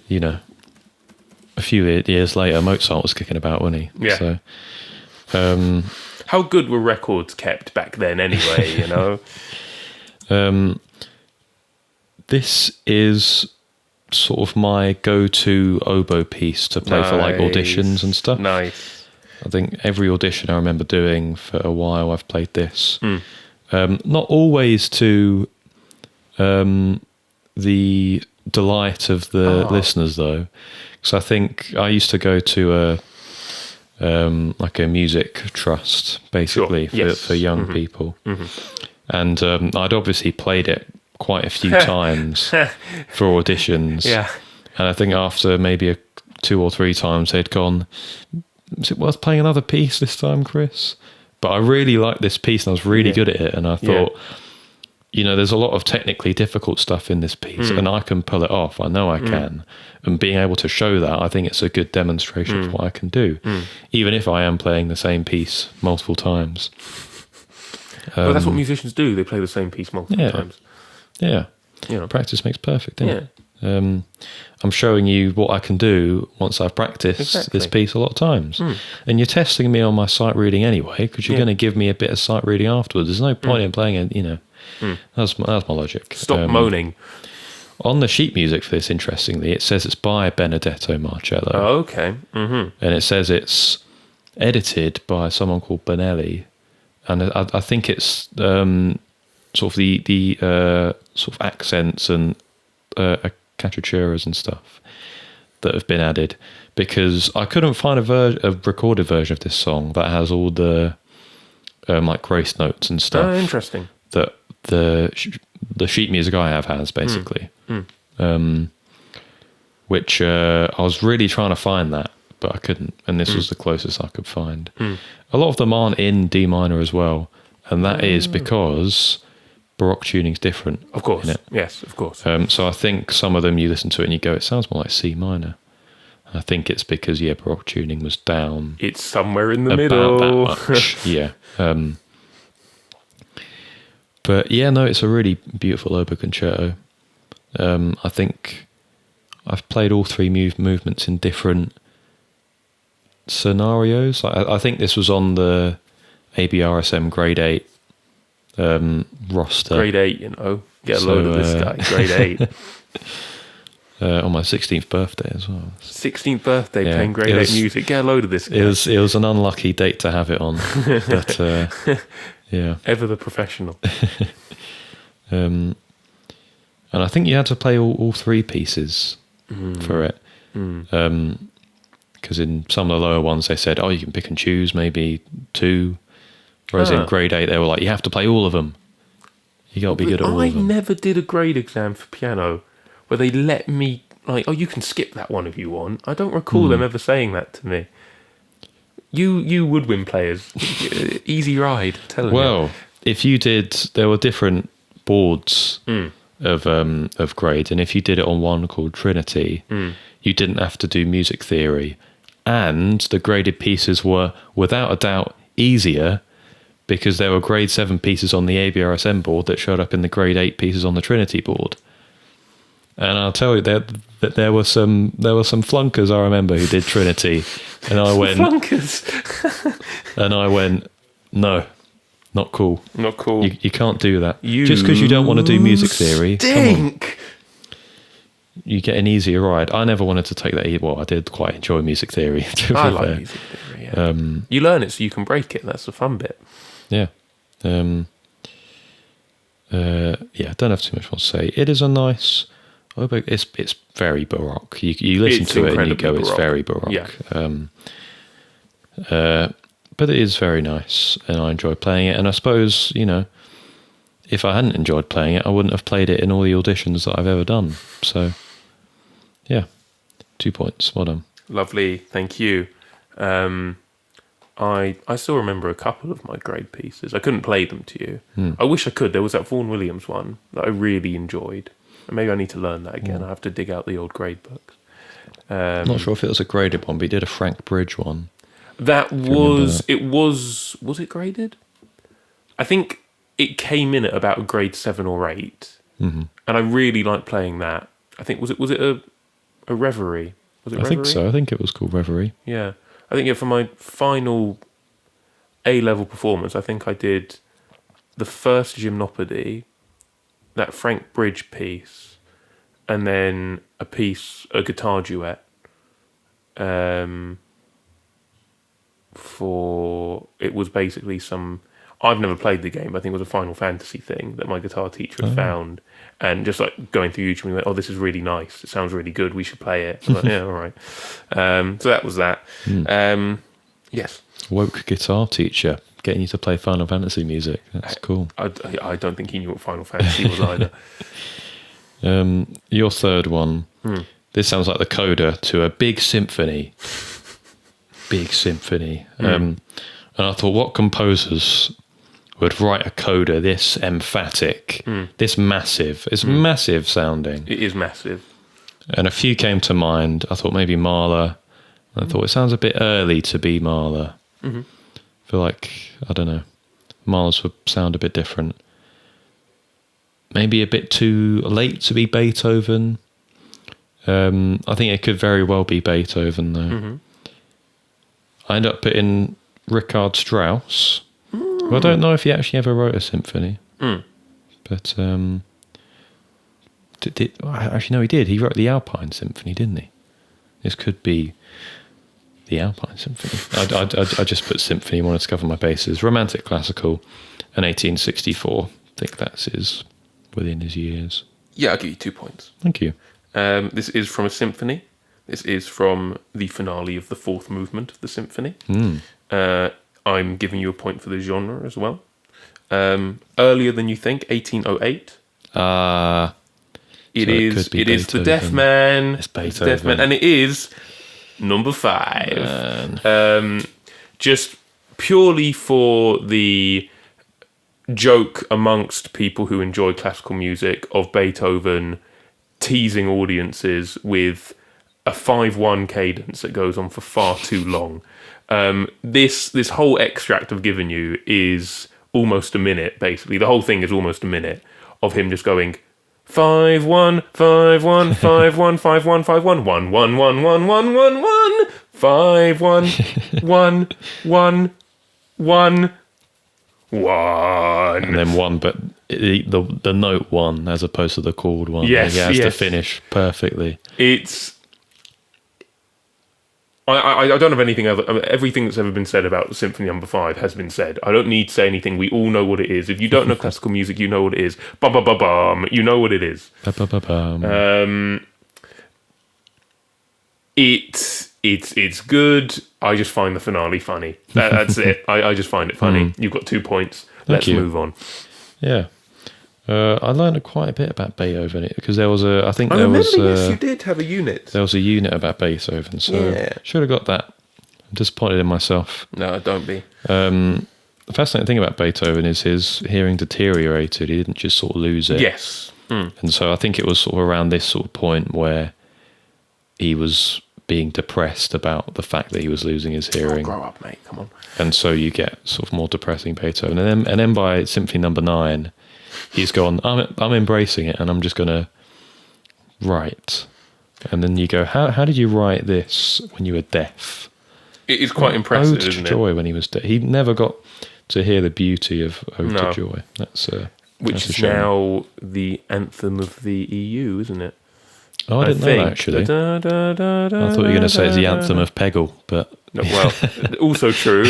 You know, a few years later, Mozart was kicking about, wasn't he? Yeah. So, how good were records kept back then, anyway? You know. This is sort of my go-to oboe piece to play for like auditions and stuff. Nice. I think every audition I remember doing for a while, I've played this. Not always to the delight of the listeners, though, because I think I used to go to like a music trust, basically, for young people. And I'd obviously played it quite a few times for auditions. Yeah. And I think after maybe 2 or 3 times, they'd gone, is it worth playing another piece this time, Chris? But I really liked this piece and I was really good at it. And I thought, you know, there's a lot of technically difficult stuff in this piece and I can pull it off. I know I can. And being able to show that, I think it's a good demonstration of what I can do, even if I am playing the same piece multiple times. Well, that's what musicians do. They play the same piece multiple times. Yeah. You know. Practice makes perfect, isn't it? I'm showing you what I can do once I've practiced this piece a lot of times. And you're testing me on my sight reading anyway, because you're going to give me a bit of sight reading afterwards. There's no point in playing it, you know. That's my logic. Stop moaning. On the sheet music for this, interestingly, it says it's by Benedetto Marcello. Oh, okay. And it says it's edited by someone called Bonelli. And I think it's sort of the sort of accents and cacciaturas and stuff that have been added, because I couldn't find a recorded version of this song that has all the like grace notes and stuff. Oh, interesting. That the sheet music I have has, basically. Which I was really trying to find that, but I couldn't, and this was the closest I could find. A lot of them aren't in D minor as well, and that is because Baroque tuning's different. Of course. In it. Yes, of course. So I think some of them you listen to it and you go, it sounds more like C minor. And I think it's because, Baroque tuning was down. It's somewhere in the about middle. That much. Yeah. But no, it's a really beautiful oboe concerto. I think I've played all 3 movements in different scenarios. I think this was on the ABRSM grade 8 roster. Grade 8, you know. Get a load of this guy. Grade 8. On my 16th birthday as well. 16th birthday, playing grade 8 music. Get a load of this guy. It was an unlucky date to have it on. But Ever the professional. And I think you had to play all 3 pieces for it. Because in some of the lower ones they said, you can pick and choose maybe 2. Whereas in grade 8 they were like, you have to play all of them. You got to be good at all of them. I never did a grade exam for piano where they let me, like, you can skip that one if you want. I don't recall them ever saying that to me. You woodwind players, easy ride, tell me. Well, if you did, there were different boards of grade, and if you did it on one called Trinity, you didn't have to do music theory, and the graded pieces were without a doubt easier because there were grade 7 pieces on the ABRSM board that showed up in the grade 8 pieces on the Trinity board. And I'll tell you that there were some flunkers I remember who did Trinity, and I went flunkers, and I went, no, not cool, not cool. You can't do that. Just because you don't want to do music theory, stink. Come on. You get an easier ride. I never wanted to take that. Well, I did quite enjoy music theory. I like music theory. Yeah. You learn it so you can break it. That's the fun bit. Yeah. Yeah. I don't have too much more to say. It is a nice. It's very baroque. You listen to it and you go, baroque. It's very baroque. Yeah. But it is very nice, and I enjoy playing it. And I suppose, if I hadn't enjoyed playing it, I wouldn't have played it in all the auditions that I've ever done. So, yeah, 2 points. Well done. Lovely, thank you. I still remember a couple of my grade pieces. I couldn't play them to you. I wish I could. There was that Vaughan Williams one that I really enjoyed. Maybe I need to learn that again. I have to dig out the old grade books. I'm not sure if it was a graded one, but he did a Frank Bridge one. That was it graded? I think it came in at about a grade 7 or 8, and I really liked playing that. I think was it a Reverie? Was it? I think so. I think it was called Reverie. Yeah, I think for my final A-level performance, I think I did the first Gymnopédie, that Frank Bridge piece, and then a guitar duet. It was basically I've never played the game, but I think it was a Final Fantasy thing that my guitar teacher had found, and just like going through YouTube, and went, "Oh, this is really nice. It sounds really good. We should play it." I was like, yeah, all right. So that was that. Yes. Woke guitar teacher getting you to play Final Fantasy music. That's cool. I don't think he knew what Final Fantasy was either. Your third one. This sounds like the coda to a big symphony. Big symphony. And I thought, what composers would write a coda this emphatic, this massive? It's massive sounding. It is massive. And a few came to mind. I thought maybe Mahler. I thought it sounds a bit early to be Mahler. I feel like, I don't know, Mahler's would sound a bit different. Maybe a bit too late to be Beethoven. I think it could very well be Beethoven, though. I ended up putting Richard Strauss. Well, I don't know if he actually ever wrote a symphony. But, actually, no, he did. He wrote the Alpine Symphony, didn't he? This could be the Alpine Symphony. I just put symphony, wanted to cover my bases. Romantic Classical and 1864. I think that's within his years. Yeah, I'll give you 2 points. Thank you. This is from a symphony. This is from the finale of the fourth movement of the symphony. I'm giving you a point for the genre as well. Earlier than you think, 1808. It is the Deaf Man. It's Beethoven. Deaf Man, and it is number 5. Just purely for the joke amongst people who enjoy classical music of Beethoven teasing audiences with a 5/1 cadence that goes on for far too long. This whole extract I've given you is almost a minute, basically. The whole thing is almost a minute of him just going 5/1, 5/1, 5/1, 5/1, 5/1, 1 1 1 1 1 1 1 5/1 1 1 1 1, and then 1, but the note 1 as opposed to the chord 1. Yes, he has to finish perfectly. I don't have anything other. I mean, everything that's ever been said about Symphony Number 5 has been said. I don't need to say anything. We all know what it is. If you don't know classical music, you know what it is. Bum bum bum bum. You know what it is. It's good. I just find the finale funny. That's it. I just find it funny. You've got 2 points. Let's move on. Yeah. I learned quite a bit about Beethoven because there was yes, you did have a unit. There was a unit about Beethoven, so should have got that. I'm disappointed in myself. No, don't be. The fascinating thing about Beethoven is his hearing deteriorated. He didn't just sort of lose it. Yes. And so I think it was sort of around this sort of point where he was being depressed about the fact that he was losing his hearing. Grow up, mate. Come on. And so you get sort of more depressing Beethoven. And then by Symphony Number 9, he's gone, I'm embracing it, and I'm just going to Right. And then you go, how did you write this when you were deaf? It is quite impressive, Ode isn't to it? Joy when he was deaf. He never got to hear the beauty of Ode No. to Joy. Which is now the anthem of the EU, isn't it? Oh, I didn't know that, actually. I thought you were going to say it's the anthem of Peggle, but... No, well, also true.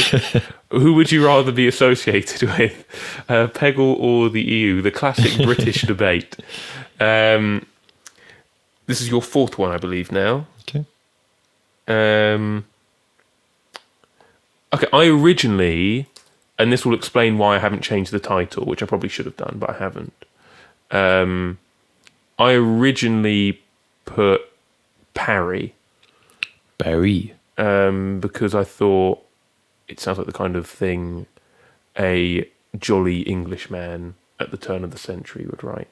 Who would you rather be associated with, Peggle or the EU? The classic British debate. This is your fourth one, I believe, now. Okay. Okay, I originally, and this will explain why I haven't changed the title, which I probably should have done, but I haven't. I originally put Parry. Barry. Because I thought it sounds like the kind of thing a jolly Englishman at the turn of the century would write.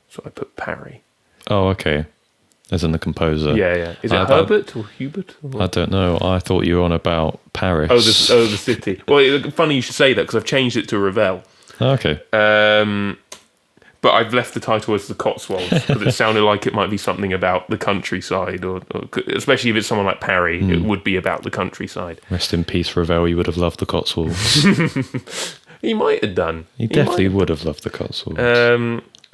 So I put Parry. Oh, okay. As in the composer. Yeah. Is it Herbert or Hubert? Or I don't know. I thought you were on about Paris. Oh, the city. Well, funny you should say that because I've changed it to Ravel. Okay. But I've left the title as the Cotswolds because it sounded like it might be something about the countryside, or especially if it's someone like Parry, it would be about the countryside. Rest in peace, Ravel. You would have loved the Cotswolds. He might have done. He definitely would have loved the Cotswolds.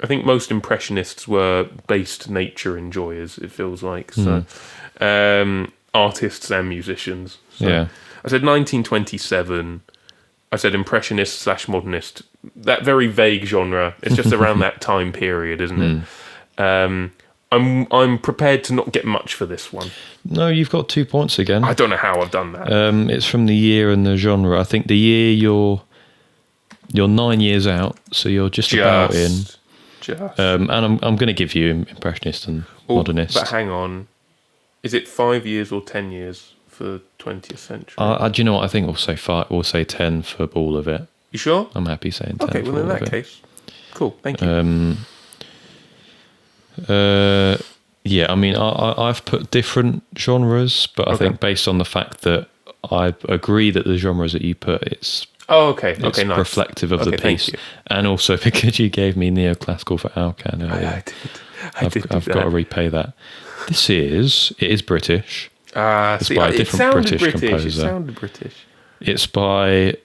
I think most Impressionists were based nature enjoyers, it feels like. So, artists and musicians. So Yeah. I said 1927. I said Impressionist / Modernist. That very vague genre. It's just around that time period, isn't it? I'm prepared to not get much for this one. No, you've got 2 points again. I don't know how I've done that. It's from the year and the genre. I think the year you're 9 years out, so you're just about in. And I'm going to give you Impressionist and Modernist. But hang on, is it 5 years or 10 years for the 20th century? Do you know what? I think we'll say 5. We'll say 10 for all of it. You sure? I'm happy saying 10. Okay, well in that case, cool. Thank you. Yeah, I mean, I've put different genres, but I think based on the fact that I agree that the genres that you put, it's nice. reflective of the piece, and also because you gave me neoclassical for Alkan earlier. I've got to repay that. It is British. It's by a different British composer. It sounded British. It's by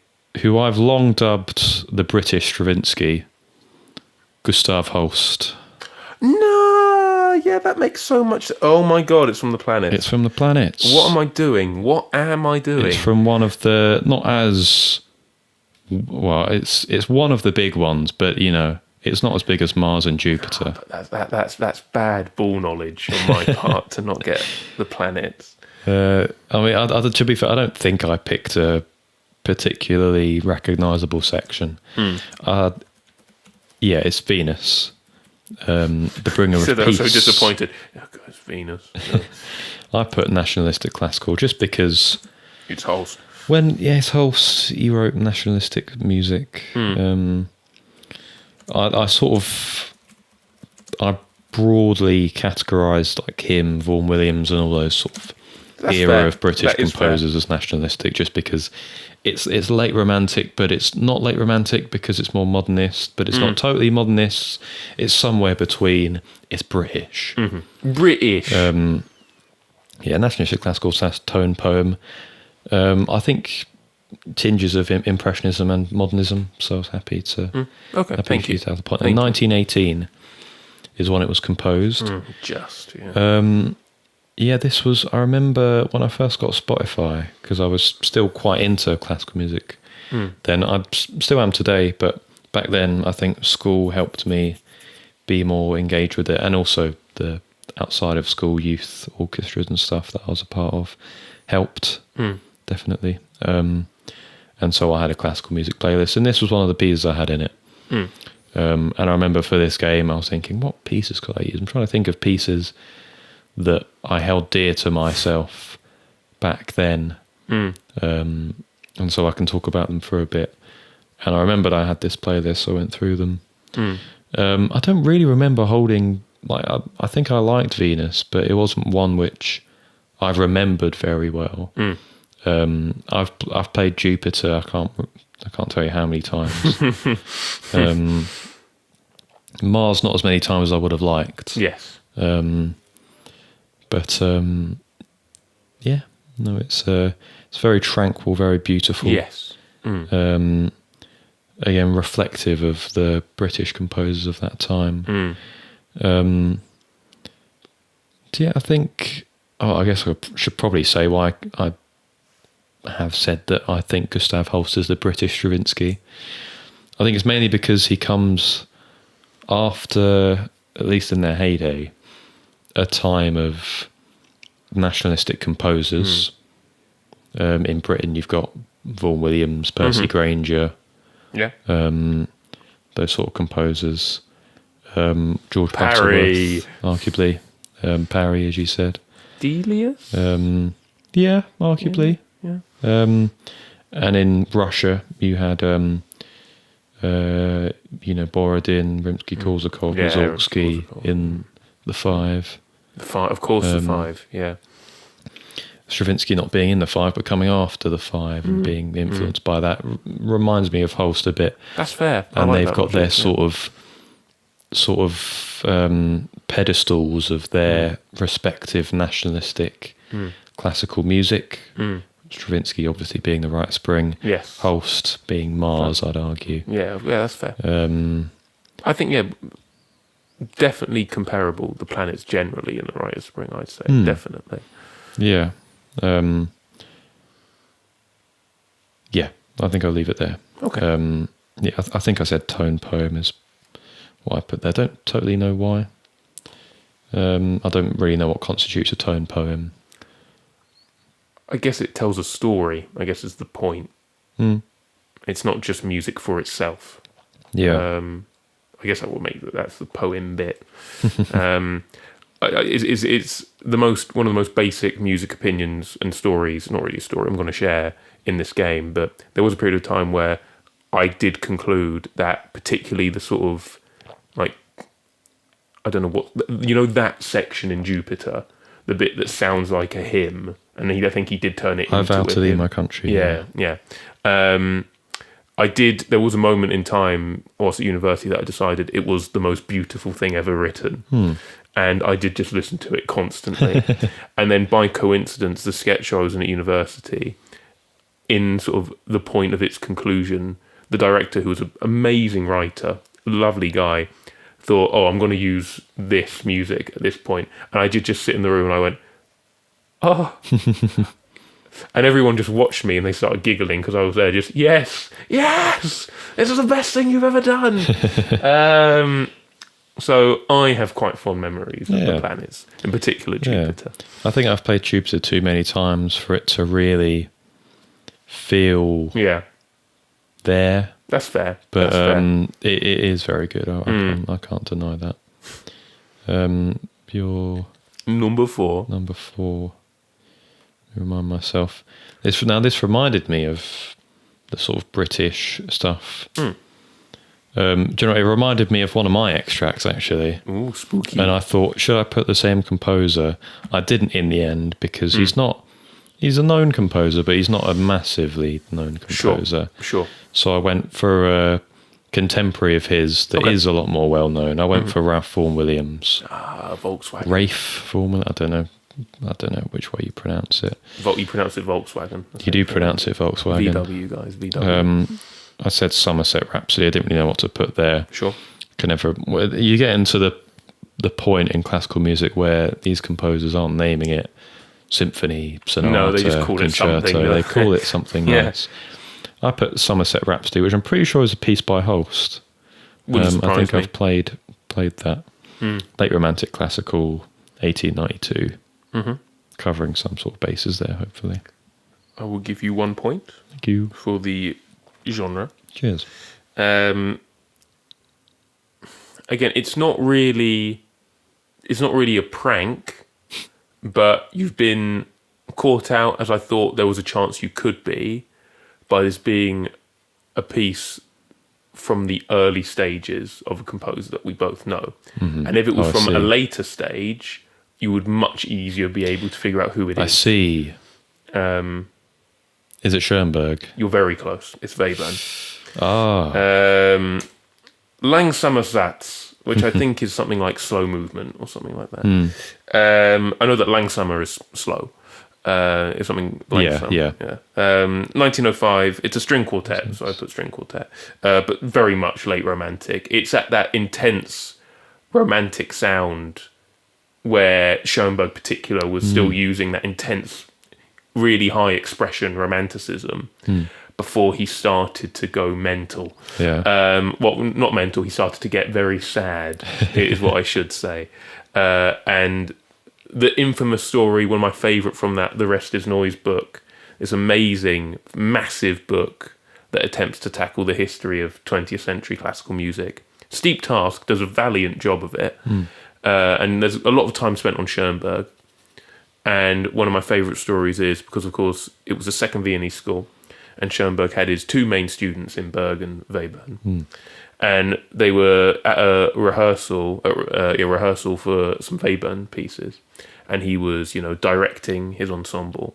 who I've long dubbed the British Stravinsky, Gustav Holst. No, yeah, that makes so much. Oh my god, it's from the planet. It's from the planets. What am I doing? It's from one of the it's one of the big ones, but you know, it's not as big as Mars and Jupiter. That's bad ball knowledge on my part to not get the planets. I mean, to be fair, I don't think I picked a particularly recognisable section. Yeah, it's Venus. The bringer of peace. I'm so disappointed. Oh, God, it's Venus. Yeah. I put nationalistic classical just because It's Holst. It's Holst. He wrote nationalistic music. I broadly categorised like him, Vaughan Williams, and all those sort of era of British composers as nationalistic, just because it's late romantic, but it's not late romantic because it's more modernist, but it's not totally modernist. It's somewhere between. It's British. British. Nationalistic classical tone poem. I think tinges of impressionism and modernism. So I was happy to. Thank you. To have the point. In 1918 is when it was composed. This was, I remember when I first got Spotify, because I was still quite into classical music then. I still am today, but back then I think school helped me be more engaged with it, and also the outside of school youth orchestras and stuff that I was a part of helped, definitely. And so I had a classical music playlist, and this was one of the pieces I had in it. And I remember for this game I was thinking, what pieces could I use? I'm trying to think of pieces that I held dear to myself back then. And so I can talk about them for a bit. And I remembered I had this playlist, so I went through them. I don't really remember holding, I think I liked Venus, but it wasn't one which I remembered very well. I've played Jupiter, I can't tell you how many times. Mars not as many times as I would have liked. Yes. Yeah, no, it's very tranquil, very beautiful. Yes. Again, reflective of the British composers of that time. Yeah, I think. I guess I should probably say why I have said that I think Gustav Holst is the British Stravinsky. I think it's mainly because he comes after, at least in their heyday, a time of nationalistic composers. In Britain, you've got Vaughan Williams, Percy Grainger, those sort of composers. George Parry. Butterworth, arguably. Parry, as you said. Delius? Yeah, arguably. Yeah. And in Russia, you had, Borodin, Rimsky-Korsakov, Mussorgsky in the Five. The Five, yeah. Stravinsky not being in the Five, but coming after the Five and being influenced by that reminds me of Holst a bit. That's fair. And they've got their sort of pedestals of their respective nationalistic classical music. Stravinsky obviously being the Rite of Spring. Yes. Holst being Mars, I'd argue. Yeah, that's fair. I think, definitely comparable. The planets generally in the Rite of Spring, I'd say. Definitely. Yeah. Yeah, I think I'll leave it there. Okay. I think I said tone poem is what I put there. I don't totally know why. I don't really know what constitutes a tone poem. I guess it tells a story, I guess is the point. It's not just music for itself. Yeah. I guess I will make that's the poem bit. It's one of the most basic music opinions and stories, not really a story I'm going to share in this game, but there was a period of time where I did conclude that particularly the sort of, like, I don't know what, that section in Jupiter, the bit that sounds like a hymn, and I think he did turn it into a hymn. I vow to thee, my country. Yeah. There was a moment in time whilst at university that I decided it was the most beautiful thing ever written. And I did just listen to it constantly. And then by coincidence, the sketch I was in at university, in sort of the point of its conclusion, the director, who was an amazing writer, lovely guy, thought, I'm going to use this music at this point. And I did just sit in the room and I went, and everyone just watched me and they started giggling because I was there just, yes, this is the best thing you've ever done. So I have quite fond memories of the planets, in particular Jupiter. I think I've played Jupiter too many times for it to really feel there. That's fair. But it is very good. I can't deny that. Your number four. Remind myself. This reminded me of the sort of British stuff. Do you know, it reminded me of one of my extracts, actually. Ooh, spooky. And I thought, should I put the same composer? I didn't in the end, because he's a known composer, but he's not a massively known composer. Sure. So I went for a contemporary of his that is a lot more well known. I went for Ralph Vaughan Williams. Volkswagen. Rafe Vaughan Williams. I don't know which way you pronounce it. You pronounce it Volkswagen. You do pronounce it Volkswagen. VW, guys. VW. I said Somerset Rhapsody. I didn't really know what to put there. Sure. You get into the point in classical music where these composers aren't naming it symphony, sonata, no, they just call concerto. It something. They call it something nice. I put Somerset Rhapsody, which I'm pretty sure is a piece by Holst. I think I've played that. Late Romantic Classical, 1892. Covering some sort of bases there, hopefully. I will give you 1 point. Thank you. For the genre. Cheers. Again, it's not really a prank, but you've been caught out, as I thought there was a chance you could be, by this being a piece from the early stages of a composer that we both know. And if it was from a later stage, you would much easier be able to figure out who it is. I see. Is it Schoenberg? You're very close. It's Webern. Ah. Langsamer Satz which I think is something like slow movement or something like that. I know that Langsamer is slow. It's something Langsamer. Yeah. 1905, it's a string quartet, so I put string quartet, but very much late romantic. It's at that intense romantic sound where Schoenberg particular was still using that intense, really high expression romanticism before he started to go mental. Well, not mental, he started to get very sad, is what I should say. And the infamous story, one of my favourite from that, The Rest is Noise book, this amazing, massive book that attempts to tackle the history of 20th century classical music. Steep task, does a valiant job of it. And there's a lot of time spent on Schoenberg. And one of my favourite stories is, because of course it was the second Viennese school, and Schoenberg had his two main students in Berg and Webern. And they were at a rehearsal for some Webern pieces. And he was, directing his ensemble.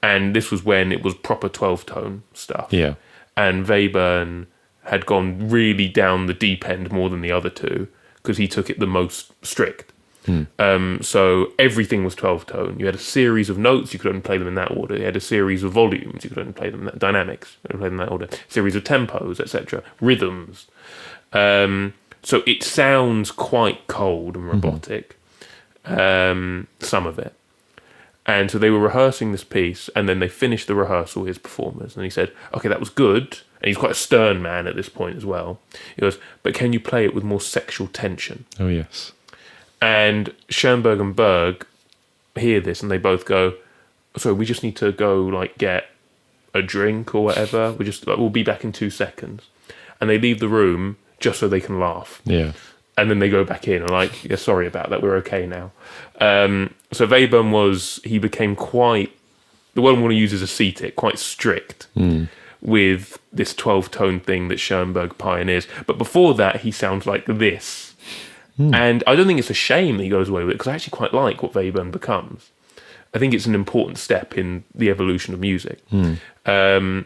And this was when it was proper 12-tone stuff. Yeah. And Webern had gone really down the deep end more than the other two, because he took it the most strict. So everything was 12-tone. You had a series of notes, you could only play them in that order. You had a series of volumes, you could only play them in that, dynamics, you could only play them in that order. Series of tempos, etc. Rhythms. So it sounds quite cold and robotic, some of it. And so they were rehearsing this piece, and then they finished the rehearsal, his performers, and he said, okay, that was good. And he's quite a stern man at this point as well. He goes, but can you play it with more sexual tension? Oh, yes. And Schoenberg and Berg hear this, and they both go, so we just need to go, get a drink or whatever. We'll be back in 2 seconds. And they leave the room just so they can laugh. Yeah. And then they go back in and yeah, sorry about that, we're okay now. So Webern he became quite, the word I want to use is ascetic, quite strict with this 12-tone thing that Schoenberg pioneers. But before that, he sounds like this. And I don't think it's a shame that he goes away with it, because I actually quite like what Webern becomes. I think it's an important step in the evolution of music. But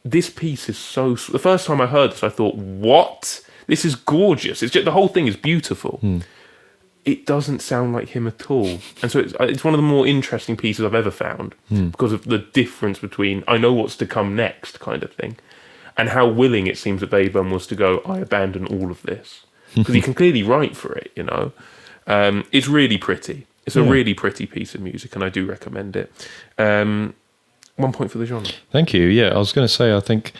this piece is so... The first time I heard this, I thought, what? This is gorgeous. It's just, the whole thing is beautiful. It doesn't sound like him at all. And so it's one of the more interesting pieces I've ever found, because of the difference between I know what's to come next kind of thing, and how willing it seems that Webern was to go, I abandon all of this. Because he can clearly write for it, It's really pretty. It's a really pretty piece of music, and I do recommend it. 1 point for the genre. Thank you. Yeah, I was going to say, I think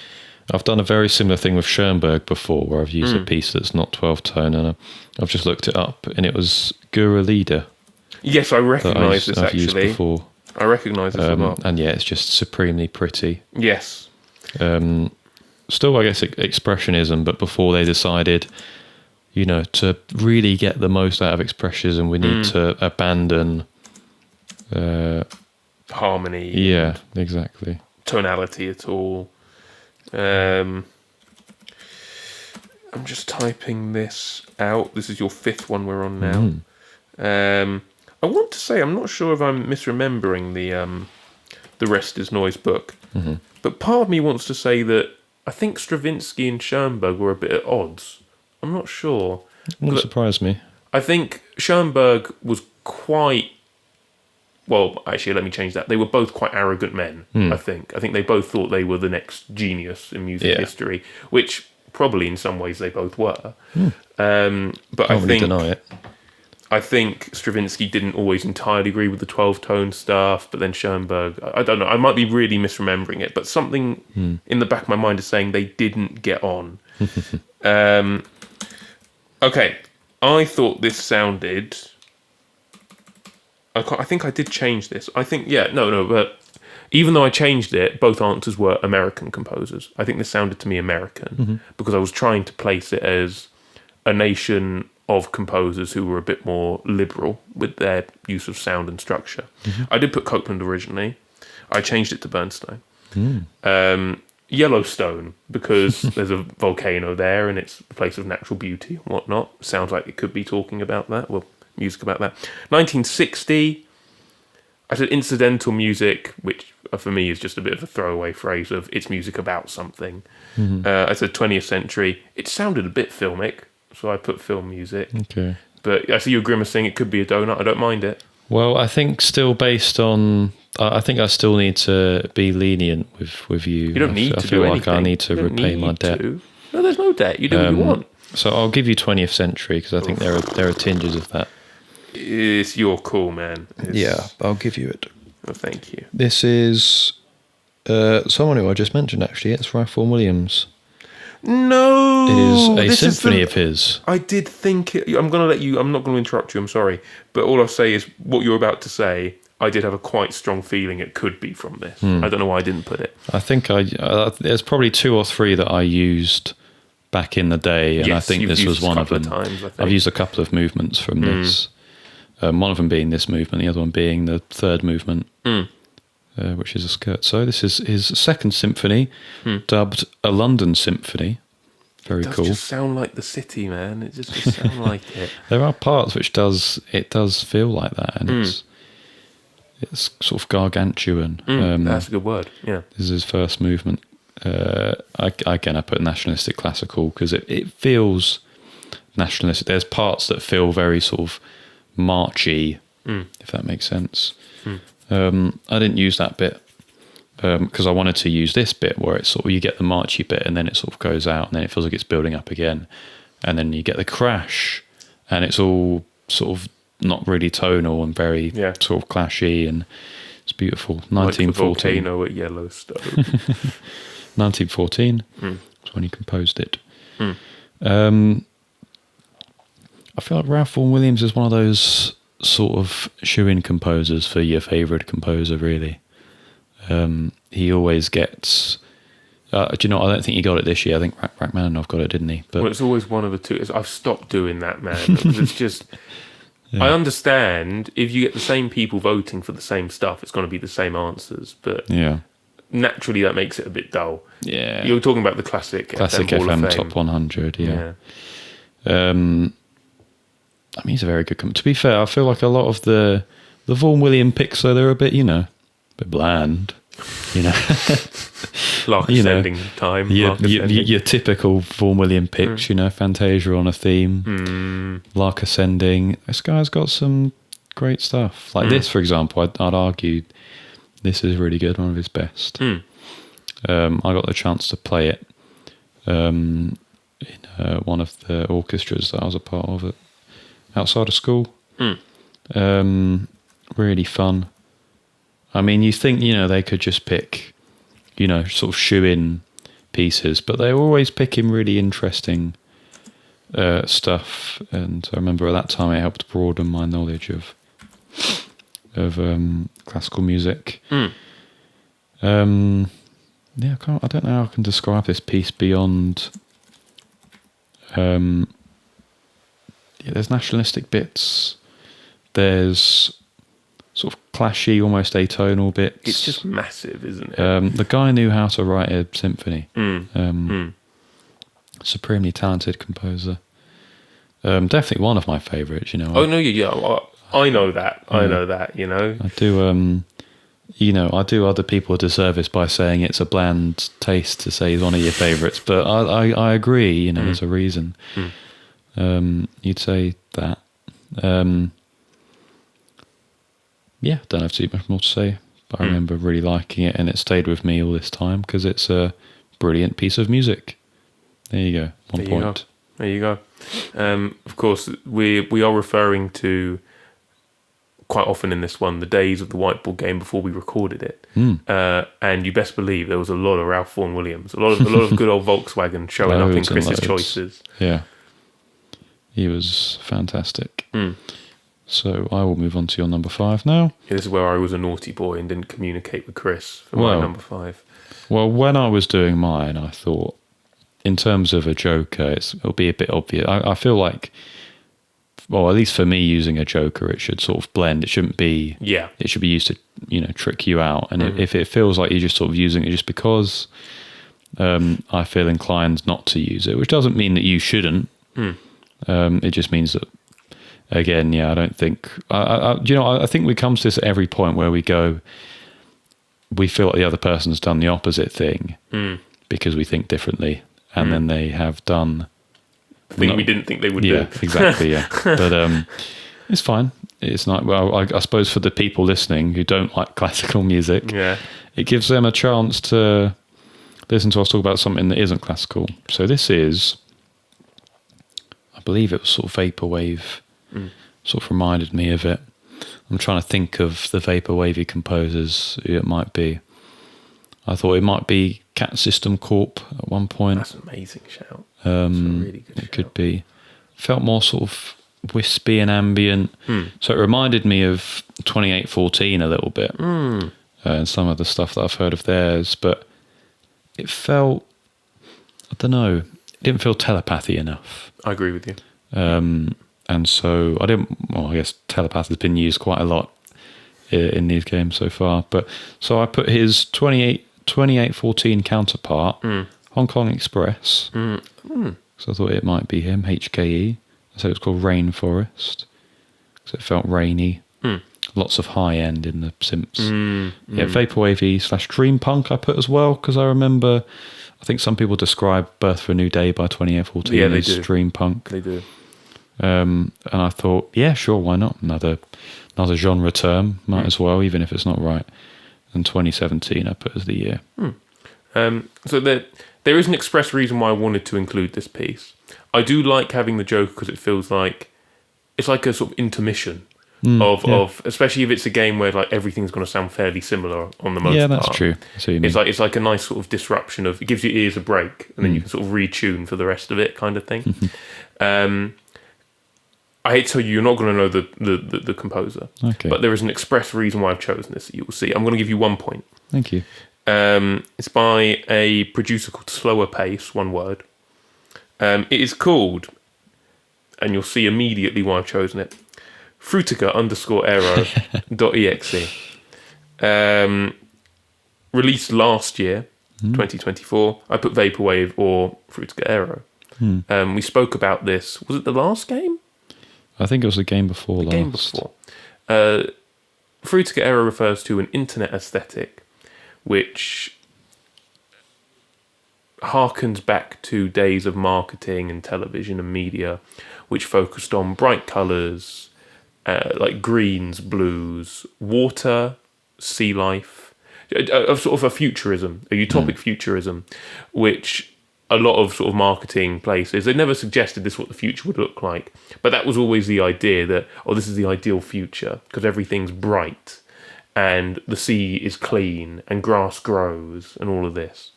I've done a very similar thing with Schoenberg before, where I've used a piece that's not 12-tone, and I've just looked it up, and it was Gura Lieder. Yes, I recognise this, I've actually. used before. I recognise this a lot. And yeah, it's just supremely pretty. Yes. Still, I guess, expressionism, but before they decided, to really get the most out of expressionism, we need to abandon... harmony. Yeah, exactly. Tonality at all. I'm just typing this out. This is your 5th one we're on now. I want to say, I'm not sure if I'm misremembering the Rest is Noise book, but part of me wants to say that I think Stravinsky and Schoenberg were a bit at odds. I'm not sure. Wouldn't surprise me. I think Schoenberg was quite... Well, actually, let me change that. They were both quite arrogant men, I think. I think they both thought they were the next genius in music history, which probably in some ways they both were. But I think... deny it. I think Stravinsky didn't always entirely agree with the 12-tone stuff, but then Schoenberg... I don't know. I might be really misremembering it, but something in the back of my mind is saying they didn't get on. Okay. I thought this sounded... I think I did change this. I think, but even though I changed it, both answers were American composers. I think this sounded to me American because I was trying to place it as a nation of composers who were a bit more liberal with their use of sound and structure. I did put Copland originally. I changed it to Bernstein. Yellowstone, because there's a volcano there and it's a place of natural beauty and whatnot. Sounds like it could be talking about that. Well, music about that. 1960, I said incidental music, which for me is just a bit of a throwaway phrase of it's music about something. I said 20th century. It sounded a bit filmic, so I put film music. Okay. But I see you're grimacing. It could be a donut. I don't mind it. Well, I think still based on... I think I still need to be lenient with you. You don't need to I feel do like anything. I need to repay my debt. No, there's no debt. You do what you want. So I'll give you 20th century because I think there are tinges of that. It's your call, man. I'll give you it. Well, thank you. This is someone who I just mentioned, actually. It's Ralph Vaughan Williams. No! It is a symphony of his. I did think... I'm going to let you... I'm not going to interrupt you, I'm sorry. But all I'll say is what you're about to say, I did have a quite strong feeling it could be from this. I don't know why I didn't put it. I think there's probably 2 or 3 that I used back in the day, and Yes, I think this was one of them. Times, I think. I've used a couple of movements from this. One of them being this movement, the other one being the third movement, which is a scherzo. This is his second symphony, dubbed a London Symphony. Very cool. It does just sound like the city, man. It just sounds like it. There are parts which does feel like that, and it's sort of gargantuan. That's a good word. Yeah. This is his first movement. I put nationalistic classical because it feels nationalistic. There's parts that feel very sort of marchy, if that makes sense. I didn't use that bit because I wanted to use this bit where it's sort of you get the marchy bit and then it sort of goes out and then it feels like it's building up again, and then you get the crash and it's all sort of not really tonal and very sort of clashy, and it's beautiful. 1914. Like the volcano at Yellowstone. 1914. That's when he composed it. I feel like Ralph Vaughan Williams is one of those sort of shoe-in composers for your favourite composer, really. He always gets... do you know, I don't think he got it this year. I think Rachmaninoff got it, didn't he? But, well, it's always one of the two. I've stopped doing that, man. It's just... I understand if you get the same people voting for the same stuff, it's going to be the same answers. But naturally, that makes it a bit dull. Yeah. You're talking about the classic FM Top 100, I mean, he's a very good... To be fair, I feel like a lot of the Vaughan Williams picks, though, they're a bit, a bit bland, Lark ascending time. Your typical Vaughan Williams picks, Fantasia on a theme, Lark ascending. This guy's got some great stuff. Like this, for example, I'd argue this is really good, one of his best. I got the chance to play it in one of the orchestras that I was a part of outside of school. Really fun. I mean, you think, they could just pick, sort of shoe-in pieces, but they're always picking really interesting stuff. And I remember at that time it helped broaden my knowledge of classical music. I don't know how I can describe this piece beyond... there's nationalistic bits. There's sort of clashy, almost atonal bits. It's just massive, isn't it? The guy knew how to write a symphony. Supremely talented composer. Definitely one of my favourites, Oh, no, I know that. I know that, I do... I do other people a disservice by saying it's a bland taste to say he's one of your favourites, but I agree, there's a reason. You'd say that. Don't have too much more to say, but I remember really liking it, and it stayed with me all this time because it's a brilliant piece of music. There you go, 1 point. There you go. Of course, we are referring to quite often in this one the days of the Whiteboard Game before we recorded it, and you best believe there was a lot of Ralph Vaughan Williams, a lot of good old Volkswagen showing up in Chris's choices. Yeah, he was fantastic. So I will move on to your number 5 now. This is where I was a naughty boy and didn't communicate with Chris for my number 5. Well, when I was doing mine, I thought, in terms of a joker, it'll be a bit obvious. I feel like, well, at least for me, using a joker, it should sort of blend. It shouldn't be... Yeah. It should be used to, trick you out. And if it feels like you're just sort of using it just because I feel inclined not to use it, which doesn't mean that you shouldn't. It just means that, again, I don't think... I think we come to this at every point where we go, we feel like the other person's done the opposite thing because we think differently, and then they have done the thing we didn't think they would do. Exactly, yeah. But it's fine. It's not. Well, I suppose for the people listening who don't like classical music, it gives them a chance to listen to us talk about something that isn't classical. So this is, I believe it was sort of vaporwave. Sort of reminded me of it. I'm trying to think of the vaporwavy composers who it might be. I thought it might be Cat System Corp at one point. That's an amazing shout. That's a really good shout. It could be. Felt more sort of wispy and ambient. So it reminded me of 2814 a little bit. And some of the stuff that I've heard of theirs. But it felt, I don't know, it didn't feel telepathy enough. I agree with you. And so I guess telepath has been used quite a lot in these games so far. But so I put his 2814 counterpart, Hong Kong Express. So I thought it might be him, HKE. So it's called Rainforest. So it felt rainy. Lots of high end in the synths. Vaporwavy / dream punk I put as well, because I remember, I think some people describe Birth for a New Day by 2814 as dream punk. They do. And I thought, yeah, sure, why not? Another genre term, might as well, even if it's not right. And 2017 I put as the year. So there is an express reason why I wanted to include this piece. I do like having the Joker because it feels like it's like a sort of intermission of especially if it's a game where like everything's going to sound fairly similar on the most part. Yeah, that's true. It's like a nice sort of disruption of, it gives your ears a break, and then you can sort of retune for the rest of it, kind of thing. I hate to tell you, you're not going to know the composer. Okay. But there is an express reason why I've chosen this that you will see. I'm going to give you 1 point. Thank you. It's by a producer called Slowerpace, one word. It is called, and you'll see immediately why I've chosen it, Frutica_Aero.exe. Released last year, 2024. I put Vaporwave or Frutica Aero. We spoke about this. Was it the last game? I think it was the game before last. Game before. Frutica Aero refers to an internet aesthetic which harkens back to days of marketing and television and media, which focused on bright colours, like greens, blues, water, sea life, a sort of a futurism, a utopic futurism, which a lot of sort of marketing places, they never suggested this is what the future would look like, but that was always the idea that, this is the ideal future because everything's bright and the sea is clean and grass grows and all of this.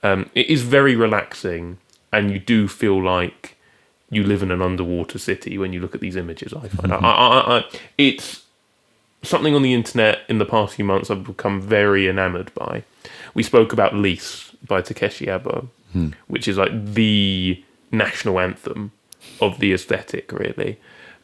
It is very relaxing, and you do feel like you live in an underwater city when you look at these images. I find it's something on the internet in the past few months I've become very enamoured by. We spoke about Lease by Takeshi Abo, which is like the national anthem of the aesthetic, really.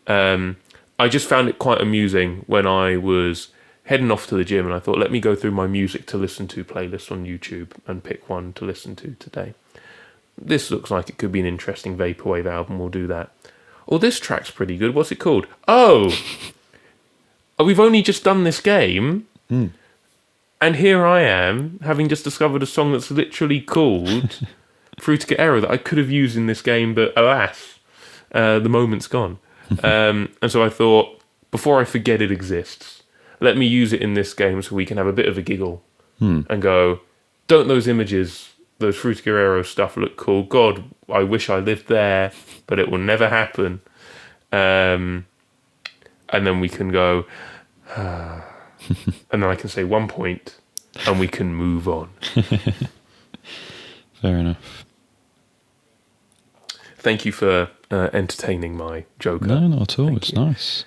I just found it quite amusing when I was heading off to the gym, and I thought, let me go through my music to listen to playlist on YouTube and pick one to listen to today. This looks like it could be an interesting vaporwave album. We'll do that. Oh, this track's pretty good. What's it called? We've only just done this game, and here I am, having just discovered a song that's literally called Frutica Aero that I could have used in this game, but alas, the moment's gone. And so I thought, before I forget it exists, let me use it in this game so we can have a bit of a giggle and go, don't those images, those Frutica Aero stuff look cool? God, I wish I lived there, but it will never happen. And then we can go, and then I can say 1 point and we can move on. Fair enough. Thank you for entertaining my Joker. No, not at all. It's nice.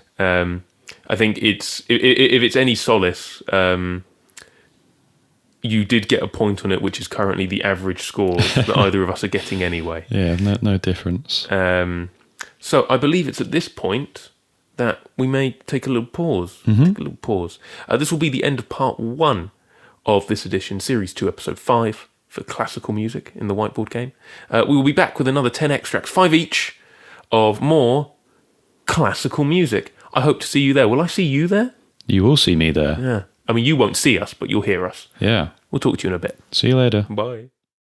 I think if it's any solace, you did get a point on it, which is currently the average score that either of us are getting anyway. Yeah, no difference. So I believe it's at this point that we may take a little pause. This will be the end of part 1 of this edition, Series 2, Episode 5, for classical music in the Whiteboard Game. We will be back with another 10 extracts, 5 each, of more classical music. I hope to see you there. Will I see you there? You will see me there. Yeah. I mean, you won't see us, but you'll hear us. Yeah. We'll talk to you in a bit. See you later. Bye.